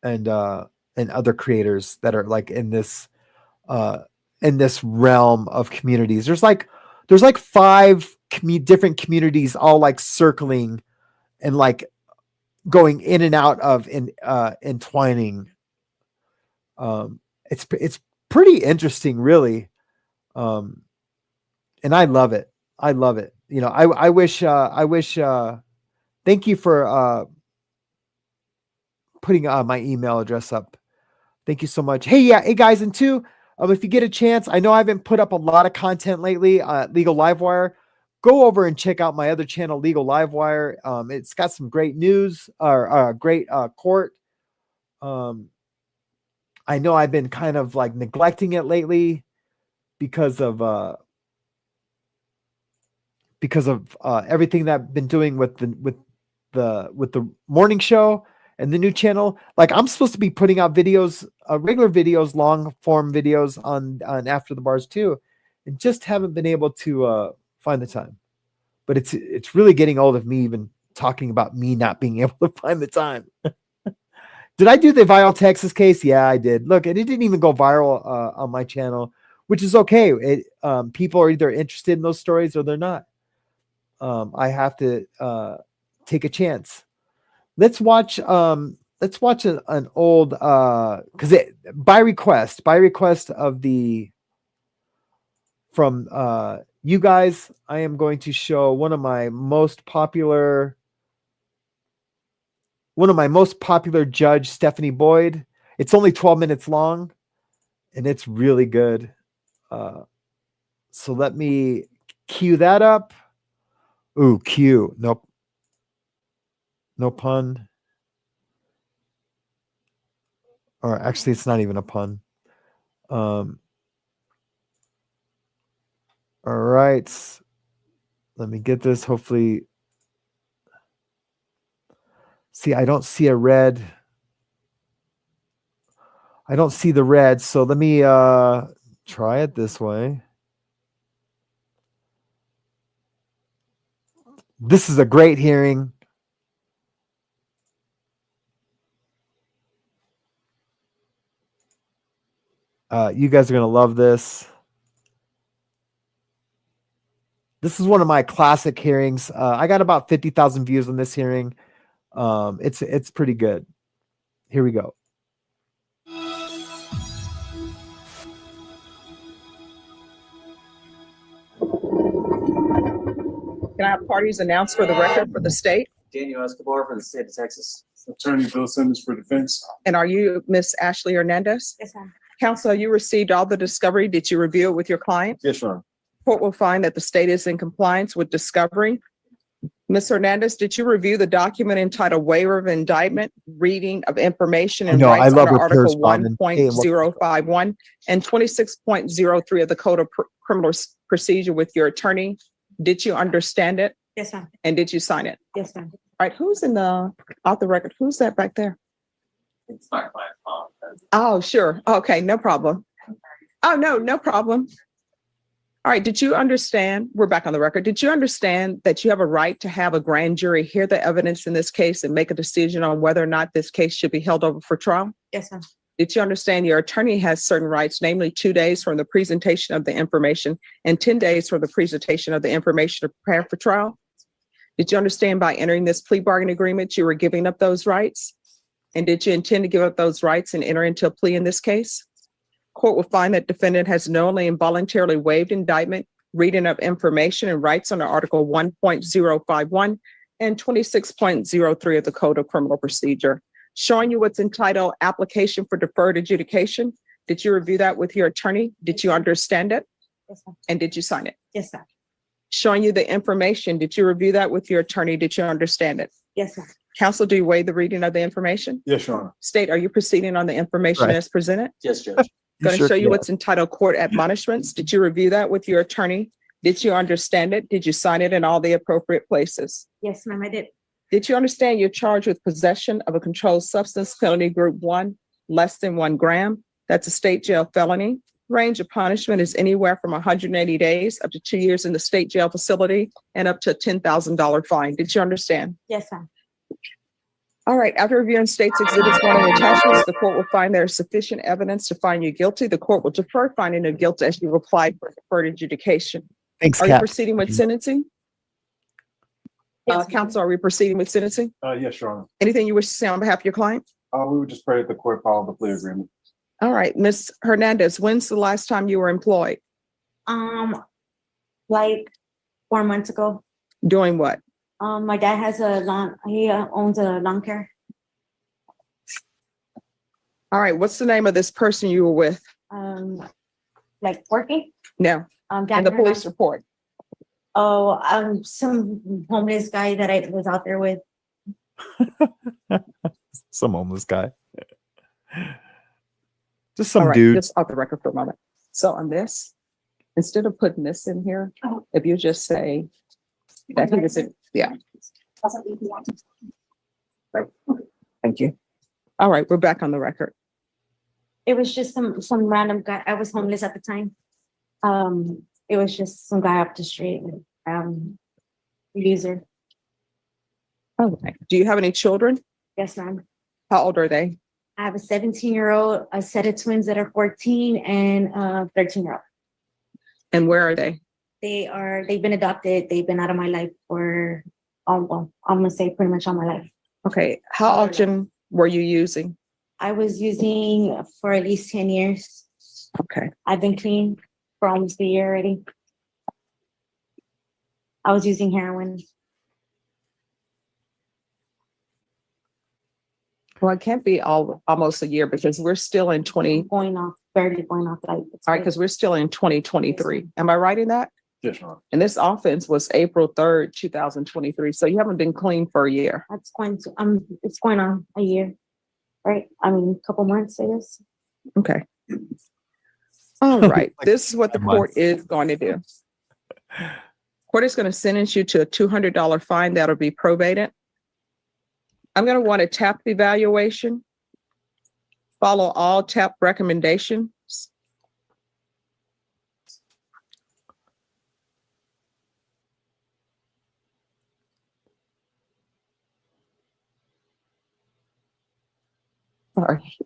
A: and other creators that are like in this realm of communities. There's like 5 different communities all like circling and like going in and out of entwining. It's pretty interesting, really. And I love it. I love it. You know, I wish thank you for putting my email address up. Thank you so much. Hey guys, and two, if you get a chance, I know I haven't put up a lot of content lately, Legal Livewire. Go over and check out my other channel, Legal Livewire. It's got some great news, or great court. I know I've been kind of like neglecting it lately because of everything that I've been doing with the morning show and the new channel. Like, I'm supposed to be putting out videos, regular videos, long form videos on After the Bars too, and just haven't been able to find the time. But it's really getting old of me even talking about me not being able to find the time. Did I do the viral Texas case? Yeah, I did. Look, and it didn't even go viral on my channel, which is okay. People are either interested in those stories or they're not. I have to take a chance. Let's watch an old, because by request of from you guys, I am going to show one of my most popular Judge Stephanie Boyd. It's only 12 minutes long, and it's really good. So let me cue that up. Ooh, cue. Nope. No pun. Or actually, it's not even a pun. All right. Let me get this. Hopefully. See, I don't see a red. I don't see the red. So let me try it this way. This is a great hearing. You guys are going to love this. This is one of my classic hearings. I got about 50,000 views on this hearing. It's pretty good. Here we go.
F: Can I have parties announced for the record for the state?
G: Daniel Escobar for the state of Texas.
E: Attorney Bill Simmons for defense.
F: And are you Miss Ashley Hernandez?
H: Yes, ma'am.
F: Counsel, you received all the discovery. Did you review it with your client?
E: Yes, Your Honor.
F: Court will find that the state is in compliance with discovery. Ms. Hernandez, did you review the document entitled Waiver of Indictment, Reading of Information and
A: No, I
F: Rights
A: love
F: under
A: repair
F: Article
A: respondent.
F: 1.051 and 26.03 of the Code of Criminal Procedure with your attorney? Did you understand it?
H: Yes, ma'am.
F: And did you sign it?
H: Yes, ma'am.
F: right, who's in the, off the record, who's that back there?
G: It's not my fault.
F: Oh, sure. Okay, no problem. Oh, no, no problem. All right, did you understand, we're back on the record, did you understand that you have a right to have a grand jury hear the evidence in this case and make a decision on whether or not this case should be held over for trial?
H: Yes, ma'am.
F: Did you understand your attorney has certain rights, namely 2 days from the presentation of the information and 10 days from the presentation of the information to prepare for trial? Did you understand by entering this plea bargain agreement, you were giving up those rights? And did you intend to give up those rights and enter into a plea in this case? Court will find that defendant has knowingly and voluntarily waived indictment, reading of information and rights under Article 1.051 and 26.03 of the Code of Criminal Procedure. Showing you what's entitled Application for Deferred Adjudication. Did you review that with your attorney? Did you understand it?
H: Yes, ma'am.
F: And did you sign it?
H: Yes, ma'am.
F: Showing you the information. Did you review that with your attorney? Did you understand it?
H: Yes, ma'am.
F: Counsel, do you waive the reading of the information?
E: Yes, Your Honor.
F: State, are you proceeding on the information
A: Right.
F: as presented?
G: Yes, Judge.
F: Going to
A: sure
F: show you
A: can.
F: what's entitled Court Admonishments. Did you review that with your attorney? Did you understand it? Did you sign it in all the appropriate places?
H: Yes, ma'am, I did.
F: Did you understand you're charged with possession of a controlled substance, penalty group 1, less than 1 gram? That's a state jail felony. Range of punishment is anywhere from 180 days up to 2 years in the state jail facility and up to a $10,000 fine. Did you understand?
H: Yes, ma'am.
F: All right, after reviewing states exhibits 1 and attachments, the court will find there is sufficient evidence to find you guilty. The court will defer finding of guilt as you applied for deferred adjudication.
A: Thanks,
F: Are you
A: Kat.
F: proceeding with sentencing?
H: Yes, ma'am.
F: Counsel, are we proceeding with sentencing?
E: Yes, Your Honor.
F: Anything you wish to say on behalf of your client?
E: We would just pray that the court follow the plea agreement.
F: All right, Ms. Hernandez, when's the last time you were employed?
H: Like 4 months ago,
F: Doing what?
H: my dad has he owns a lawn care.
F: All right, what's the name of this person you were with?
H: Like working.
F: No, and the
H: Jaguar.
F: police report.
H: Oh, some homeless guy that I was out there with.
A: Some homeless guy. Just
F: All
A: some
F: right,
A: dude.
F: just off the record for a moment. So on this, instead of putting this in here,
H: Oh.
F: if you just say that he was in, yeah, thank you. All right, we're back on the record.
H: It was just some random guy. I was homeless at the time. It was just some guy up the street. User.
F: Okay. Do you have any children?
H: Yes, ma'am.
F: How old are they?
H: I have a 17-year-old, a set of twins that are 14, and a 13-year-old.
F: And where are they?
H: They've been adopted. They've been out of my life for, well, I'm gonna say pretty much all my life.
F: Okay, how often were you using?
H: I was using for at least 10 years.
F: Okay,
H: I've been clean for almost a year already. I was using heroin.
F: well, it can't be almost a year because we're still in 20,
H: Barely going off like.
F: all right, because we're still in 2023. Am I right in that?
E: Yes, Your Honor.
F: And this offense was April 3rd, 2023. So you haven't been clean for a year.
H: That's going to, it's going on a year, right? I mean, a couple months, I guess.
F: Okay. All right,
A: Like
F: this is what the
A: 5
F: court
A: months.
F: is going to do. Court is going to sentence you to a $200 fine that'll be probated. I'm going to want a TAP evaluation. Follow all TAP recommendations. Sorry.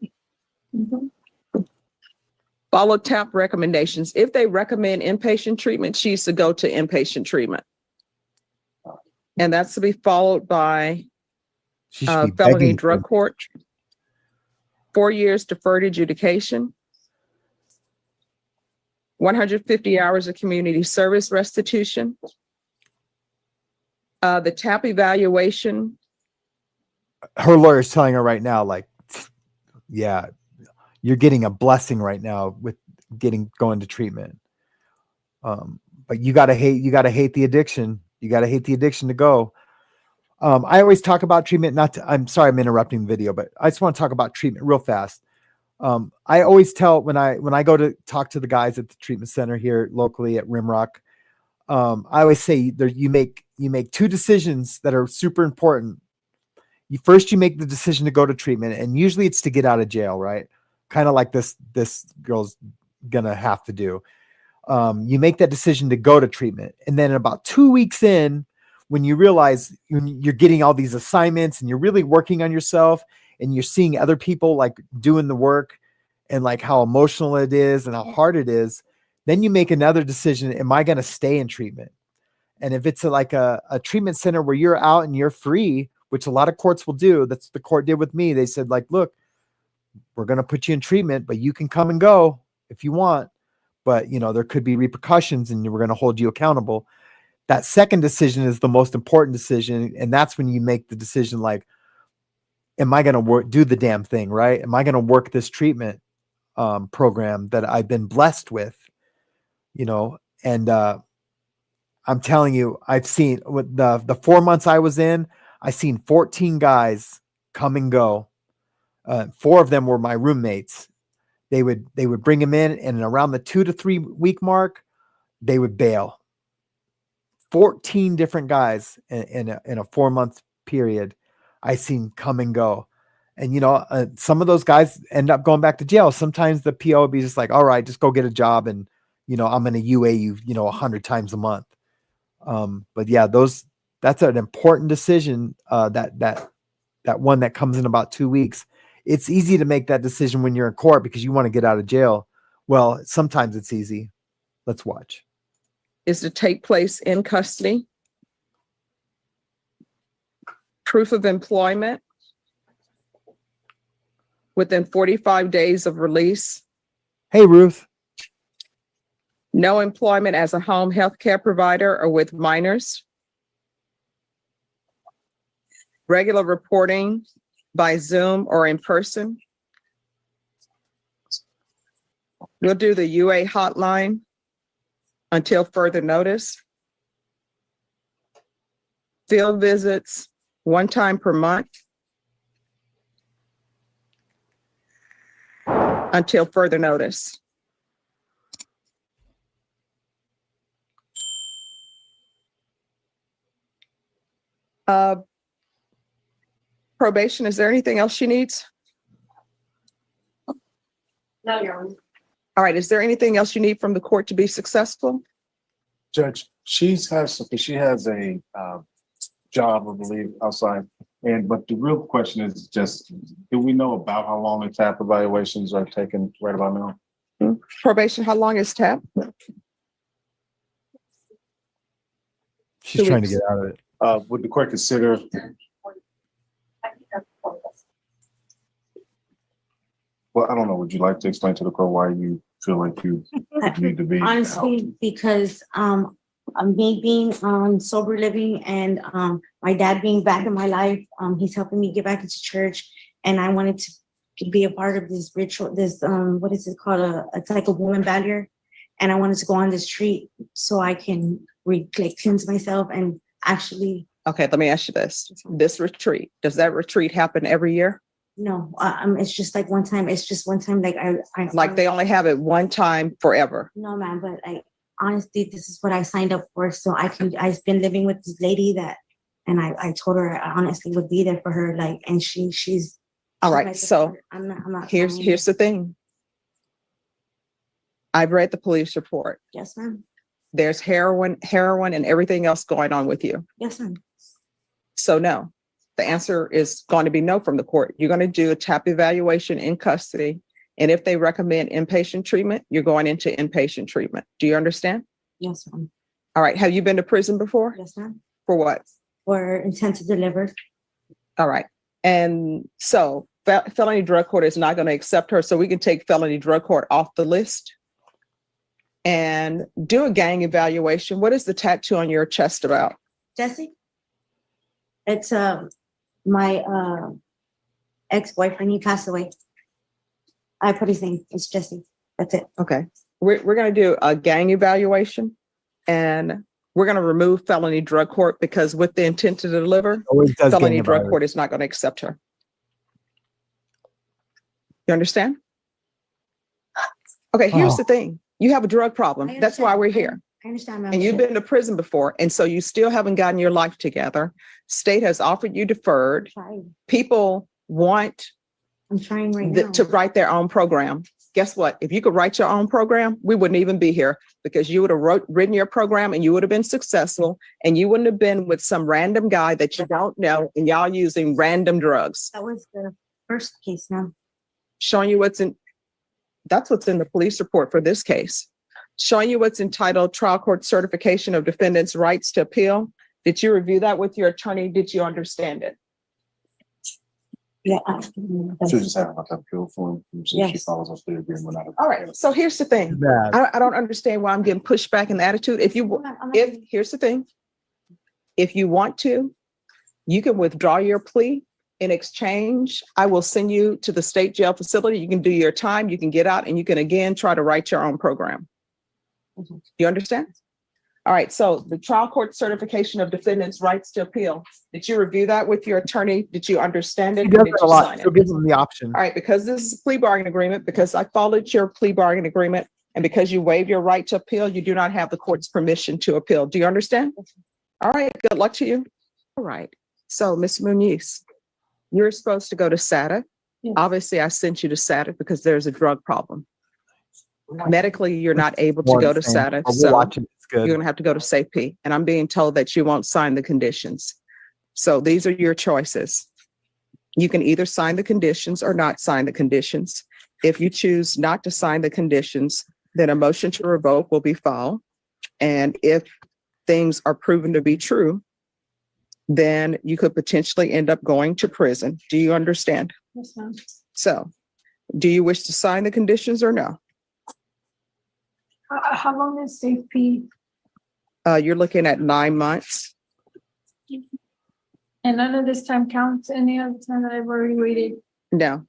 F: Follow TAP recommendations. If they recommend inpatient treatment, she needs to go to inpatient treatment. And that's to be followed by
A: She should be
F: felony
A: begging
F: drug
A: for-
F: court, 4 years deferred adjudication, 150 hours of community service restitution. The TAP evaluation,
A: Her lawyer's telling her right now, like, yeah, you're getting a blessing right now with going to treatment. But you gotta hate the addiction. You gotta hate the addiction to go. I always talk about treatment. I'm sorry, I'm interrupting the video, but I just want to talk about treatment real fast. I always tell when I go to talk to the guys at the treatment center here locally at Rimrock, I always say you make 2 decisions that are super important first you make the decision to go to treatment, and usually it's to get out of jail, right? Kind of like this girl's gonna have to do. You make that decision to go to treatment, and then about 2 weeks in, when you realize you're getting all these assignments and you're really working on yourself, and you're seeing other people like doing the work, and like how emotional it is and how hard it is, then you make another decision. Am I going to stay in treatment? And if it's like a treatment center where you're out and you're free, which a lot of courts will do, that's what the court did with me. They said, like, look, we're going to put you in treatment, but you can come and go if you want. But, you know, there could be repercussions and we're going to hold you accountable. That second decision is the most important decision. And that's when you make the decision, like, am I going to do the damn thing, right? Am I going to work this treatment program that I've been blessed with, you know? And I'm telling you, I've seen with the 4 months I was in, I seen 14 guys come and go. 4 of them were my roommates. They would bring them in, and around the 2 to 3 week mark, they would bail. 14 different guys in a 4 month period I seen come and go. And, you know, some of those guys end up going back to jail. Sometimes the PO would be just like, all right, just go get a job. And, you know, I'm going to UA you, you know, 100 times a month. But yeah, that's an important decision. That one that comes in about 2 weeks. It's easy to make that decision when you're in court because you want to get out of jail. Well, sometimes it's easy. Let's watch.
F: Is to take place in custody. Proof of employment within 45 days of release.
A: Hey, Ruth.
F: No employment as a home health care provider or with minors. Regular reporting by Zoom or in person. We'll do the UA hotline until further notice. Field visits 1 time per month until further notice. Probation, is there anything else she needs?
H: No, Your Honor.
F: All right, is there anything else you need from the court to be successful?
E: Judge, she has a job, I believe, outside. But the real question is just, do we know about how long the TAP evaluations are taking right about now?
F: Probation, how long is TAP?
A: She's
F: 2
A: trying to
F: weeks.
A: get out of it.
E: Would the court consider? Well, I don't know. Would you like to explain to the court why you feel like you need to be?
H: Honestly, because me being on sober living and my dad being back in my life, he's helping me get back into church, and I wanted to be a part of this ritual, this what is it called? It's like a woman barrier, and I wanted to go on this retreat so I can cleanse myself and actually.
F: Okay, let me ask you this. This retreat, does that retreat happen every year?
H: No, it's just like one time. It's just one time. Like I
F: Like they only have it one time forever?
H: No, ma'am, but honestly, this is what I signed up for. So I've been living with this lady and I told her I honestly would be there for her. Like, and she's.
F: All
H: my
F: right, so
H: support. I'm not.
F: here's the thing. I've read the police report.
H: Yes, ma'am.
F: There's heroin and everything else going on with you.
H: Yes, ma'am.
F: So no, the answer is going to be no from the court. You're going to do a TAP evaluation in custody. And if they recommend inpatient treatment, you're going into inpatient treatment. Do you understand?
H: Yes, ma'am.
F: All right. Have you been to prison before?
H: Yes, ma'am.
F: For what?
H: For intent to deliver.
F: All right. And so felony drug court is not going to accept her. So we can take felony drug court off the list and do a gang evaluation. What is the tattoo on your chest about?
H: Jesse? It's my ex-boyfriend. He passed away. I put his name. It's Jesse. That's it.
F: Okay. We're going to do a gang evaluation, and we're going to remove felony drug court because with the intent to deliver, felony drug court is not going to accept her. You understand? Okay, here's the thing. You have a drug problem. That's why we're here.
H: I understand, ma'am.
F: And you've been to prison before, and so you still haven't gotten your life together. State has offered you deferred.
H: Trying.
F: People want
H: I'm trying right now.
F: to write their own program. Guess what? If you could write your own program, we wouldn't even be here, because you would have written your program and you would have been successful, and you wouldn't have been with some random guy that you don't know and y'all using random drugs.
H: That was the first case, ma'am.
F: Showing you that's what's in the police report for this case. Showing you what's entitled Trial Court Certification of Defendant's Rights to Appeal. Did you review that with your attorney? Did you understand it?
H: Yeah.
E: She just having like a appeal form. She
H: Yes.
E: follows up the agreement.
F: All right, so here's the thing.
A: Bad.
F: I don't understand why I'm getting pushed back in the attitude. Here's the thing. If you want to, you can withdraw your plea. In exchange, I will send you to the state jail facility. You can do your time, you can get out, and you can again try to write your own program. You understand? All right, so the Trial Court Certification of Defendant's Rights to Appeal. Did you review that with your attorney? Did you understand it?
A: She
F: Or
A: does
F: did
A: it a
F: you
A: lot.
F: sign
A: She'll
F: it?
A: give them the option.
F: All right, because this is a plea bargain agreement, because I followed your plea bargain agreement, and because you waived your right to appeal, you do not have the court's permission to appeal. Do you understand? All right, good luck to you. All right, so Ms. Muniz, you're supposed to go to SATA.
H: Yes.
F: Obviously, I sent you to SATA because there's a drug problem. Medically, you're not able to go to SATA,
A: We'll
F: so
A: watch it. It's good.
F: you're gonna have to go to SAFE, and I'm being told that you won't sign the conditions. So these are your choices. You can either sign the conditions or not sign the conditions. If you choose not to sign the conditions, then a motion to revoke will be filed. And if things are proven to be true, then you could potentially end up going to prison. Do you understand?
H: Yes, ma'am.
F: So, do you wish to sign the conditions or no?
I: How long is safety?
F: You're looking at 9 months.
I: And none of this time counts, any of the time that I've already waited?
F: No.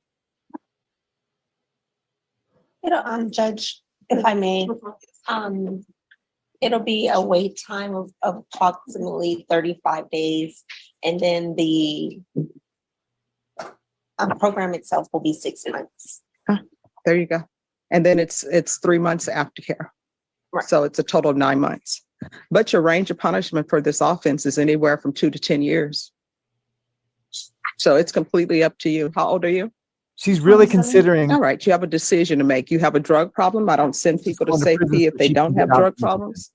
J: Judge, if I may, it'll be a wait time of approximately 35 days. And then the program itself will be 6 months.
F: There you go. And then it's 3 months aftercare.
J: Right.
F: So it's a total of 9 months. But your range of punishment for this offense is anywhere from 2 to 10 years. So it's completely up to you. How old are you?
A: She's really
I: 27.
A: considering.
F: All right, you have a decision to make. You have a drug problem. I don't send people to
A: Going to prison
F: safety if
A: so
F: they
A: she
F: don't
A: can
F: have
A: get out.
F: drug problems.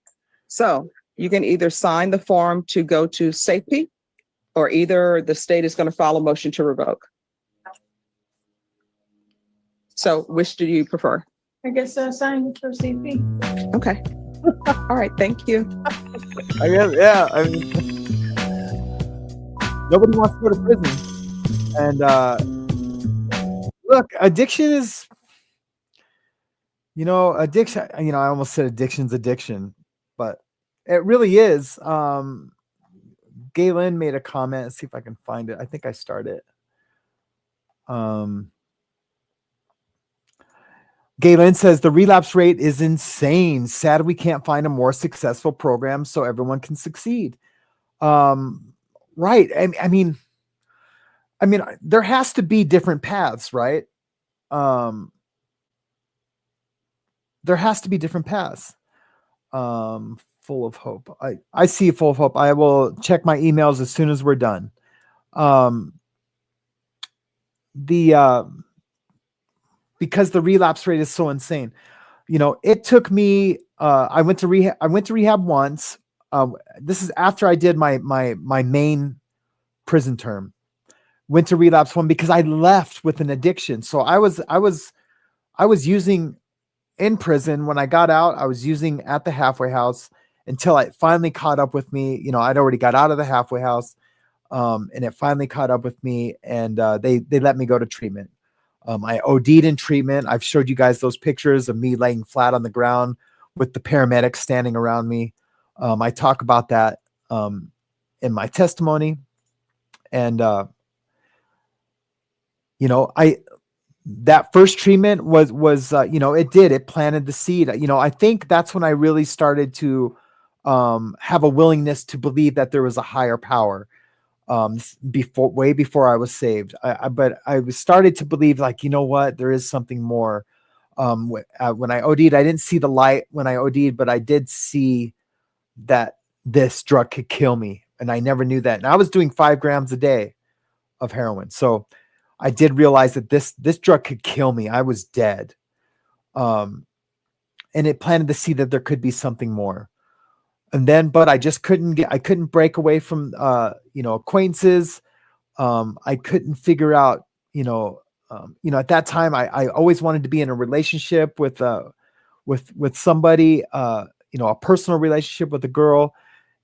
F: So you can either sign the form to go to safety, or either the state is going to file a motion to revoke. So which do you prefer?
I: I guess sign for safety.
F: Okay. All right, thank you.
A: I guess, yeah. I mean, nobody wants to go to prison. And look, addiction is, addiction. I almost said addiction's addiction, but it really is. Galen made a comment. Let's see if I can find it. I think I started. Galen says the relapse rate is insane. Sad we can't find a more successful program so everyone can succeed. Right. I mean, there has to be different paths, right? There has to be different paths. Full of hope. I see full of hope. I will check my emails as soon as we're done. Because the relapse rate is so insane. It took me, I went to rehab once. This is after I did my main prison term. Went to relapse one because I left with an addiction. So I was using in prison. When I got out, I was using at the halfway house until it finally caught up with me. I'd already got out of the halfway house, and it finally caught up with me, and they let me go to treatment. I OD'd in treatment. I've showed you guys those pictures of me laying flat on the ground with the paramedics standing around me. I talk about that in my testimony. And, that first treatment was it planted the seed. I think that's when I really started to have a willingness to believe that there was a higher power. Way before I was saved. But I started to believe, like, what, there is something more. When I OD'd, I didn't see the light when I OD'd, but I did see that this drug could kill me. And I never knew that. And I was doing 5 grams a day of heroin. So I did realize that this drug could kill me. I was dead. And it planted the seed that there could be something more. And then, but I just I couldn't break away from, acquaintances. I couldn't figure out, at that time, I always wanted to be in a relationship with somebody, a personal relationship with a girl.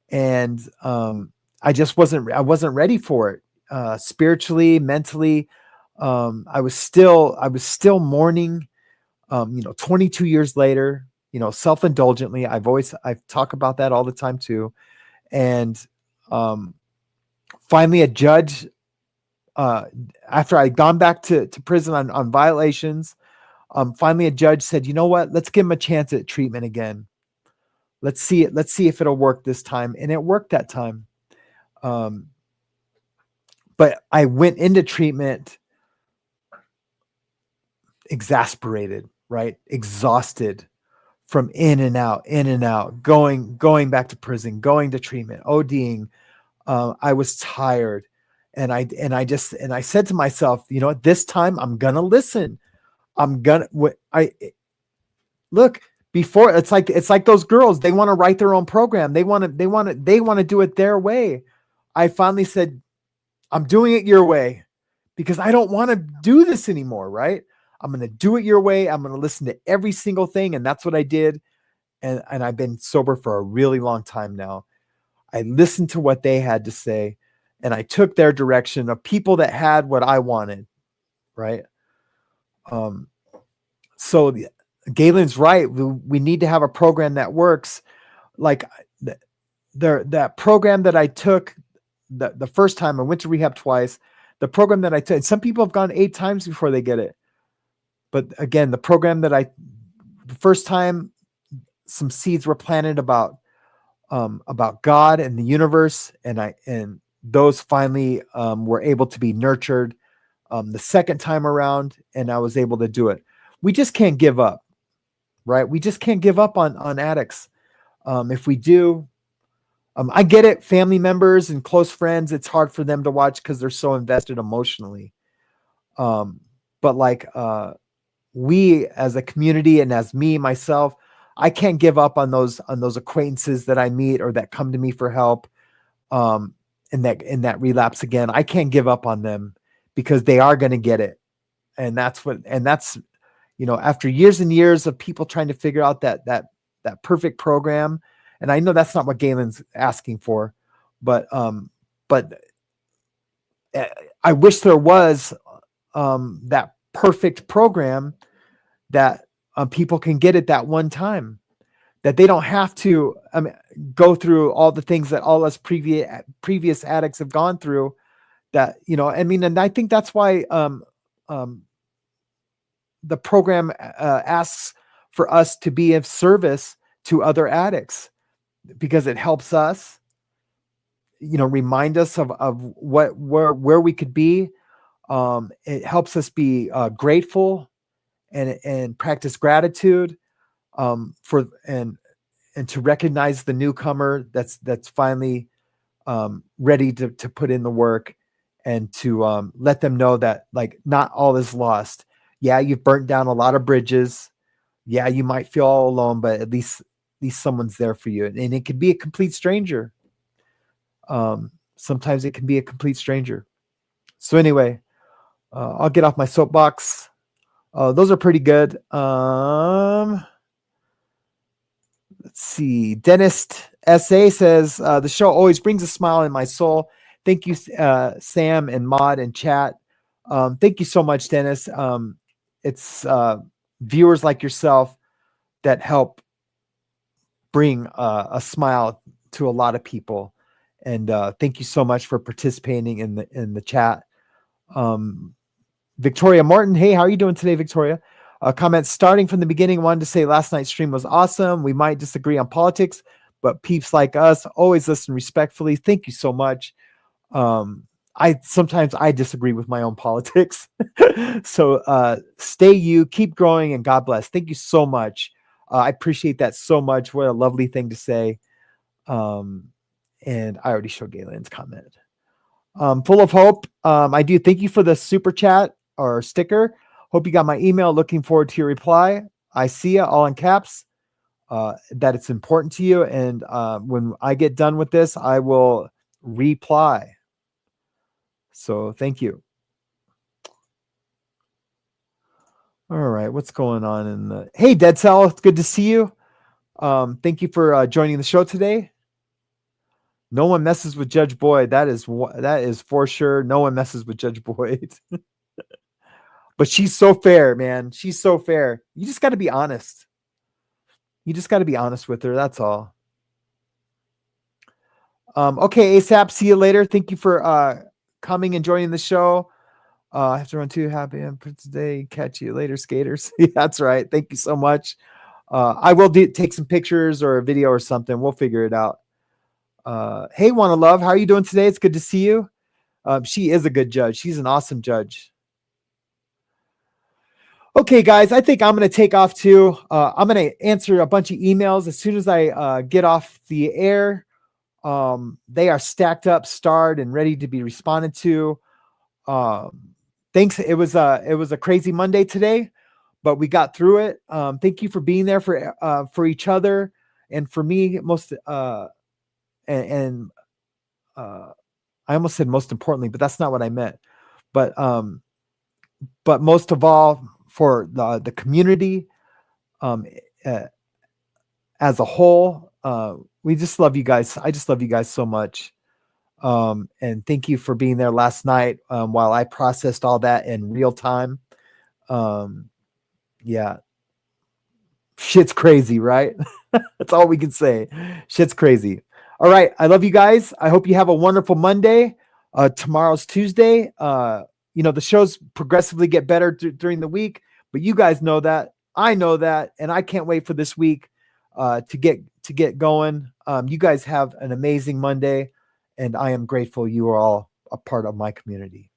A: And, I wasn't ready for it, spiritually, mentally. I was still mourning, 22 years later, self-indulgently. I talk about that all the time too. And, finally a judge, after I'd gone back to prison on violations, finally a judge said, you know what, let's give him a chance at treatment again. Let's see if it'll work this time. And it worked that time. But I went into treatment exasperated, right? Exhausted from in and out, going back to prison, going to treatment, ODing. I was tired. And I said to myself, this time I'm going to listen. Look, before it's like those girls, they want to write their own program. They want to do it their way. I finally said, I'm doing it your way because I don't want to do this anymore. Right. I'm going to do it your way. I'm going to listen to every single thing. And that's what I did. And I've been sober for a really long time now. I listened to what they had to say and I took their direction of people that had what I wanted. Right. So Galen's right. We need to have a program that works. Like that program that I took the first time, I went to rehab twice. The program that I took, some people have gone 8 times before they get it. But again, the program that the first time, some seeds were planted about God and the universe. And those finally were able to be nurtured the second time around. And I was able to do it. We just can't give up, right? We just can't give up on addicts. If we do, I get it. Family members and close friends, it's hard for them to watch because they're so invested emotionally. But we as a community and as myself, I can't give up on those acquaintances that I meet or that come to me for help. In that relapse again, I can't give up on them because they are going to get it. And that's after years and years of people trying to figure out that perfect program. And I know that's not what Galen's asking for, but I wish there was that perfect program that people can get it that one time, that they don't have to go through all the things that all us previous addicts have gone through. And I think that's why the program asks for us to be of service to other addicts, because it helps us, remind us of where we could be. It helps us be grateful and practice gratitude for and to recognize the newcomer that's finally ready to put in the work, and to let them know that not all is lost. Yeah, you've burnt down a lot of bridges. Yeah, you might feel all alone, but at least someone's there for you. And it could be a complete stranger. Sometimes it can be a complete stranger. So anyway, I'll get off my soapbox. Those are pretty good. Let's see. Dentist SA says, the show always brings a smile in my soul. Thank you, Sam and Maud and chat. Thank you so much, Dennis. It's viewers like yourself that help bring a smile to a lot of people. And thank you so much for participating in the chat. Victoria Martin, hey, how are you doing today, Victoria? Comments starting from the beginning. Wanted to say last night's stream was awesome. We might disagree on politics, but peeps like us always listen respectfully. Thank you so much. sometimes I disagree with my own politics. So stay you, keep growing, and God bless. Thank you so much. I appreciate that so much. What a lovely thing to say. And I already showed Galen's comment. Full of hope. I do thank you for the super chat or sticker. Hope you got my email. Looking forward to your reply. I see you all in caps. That it's important to you. And when I get done with this, I will reply. So thank you. All right. What's going on in the, hey, Dead Cell. It's good to see you. Thank you for joining the show today. No one messes with Judge Boyd. That is for sure. No one messes with Judge Boyd. But she's so fair, man. She's so fair. You just got to be honest. You just got to be honest with her. That's all. Okay, ASAP. See you later. Thank you for coming and joining the show. I have to run too. Happy for today. Catch you later, skaters. Yeah, that's right. Thank you so much. I will take some pictures or a video or something. We'll figure it out. Hey, Wanna Love. How are you doing today? It's good to see you. She is a good judge. She's an awesome judge. Okay, guys, I think I'm going to take off too. I'm going to answer a bunch of emails as soon as I get off the air. They are stacked up, starred, and ready to be responded to. Thanks. It was a crazy Monday today, but we got through it. Thank you for being there for each other and for me most. I almost said most importantly, but that's not what I meant. But most of all, for the community as a whole, we just love you guys. I just love you guys so much. And thank you for being there last night while I processed all that in real time. Yeah. Shit's crazy, right? That's all we can say. Shit's crazy. All right. I love you guys. I hope you have a wonderful Monday. Tomorrow's Tuesday. The shows progressively get better during the week, but you guys know that. I know that. And I can't wait for this week to get going. You guys have an amazing Monday, and I am grateful you are all a part of my community.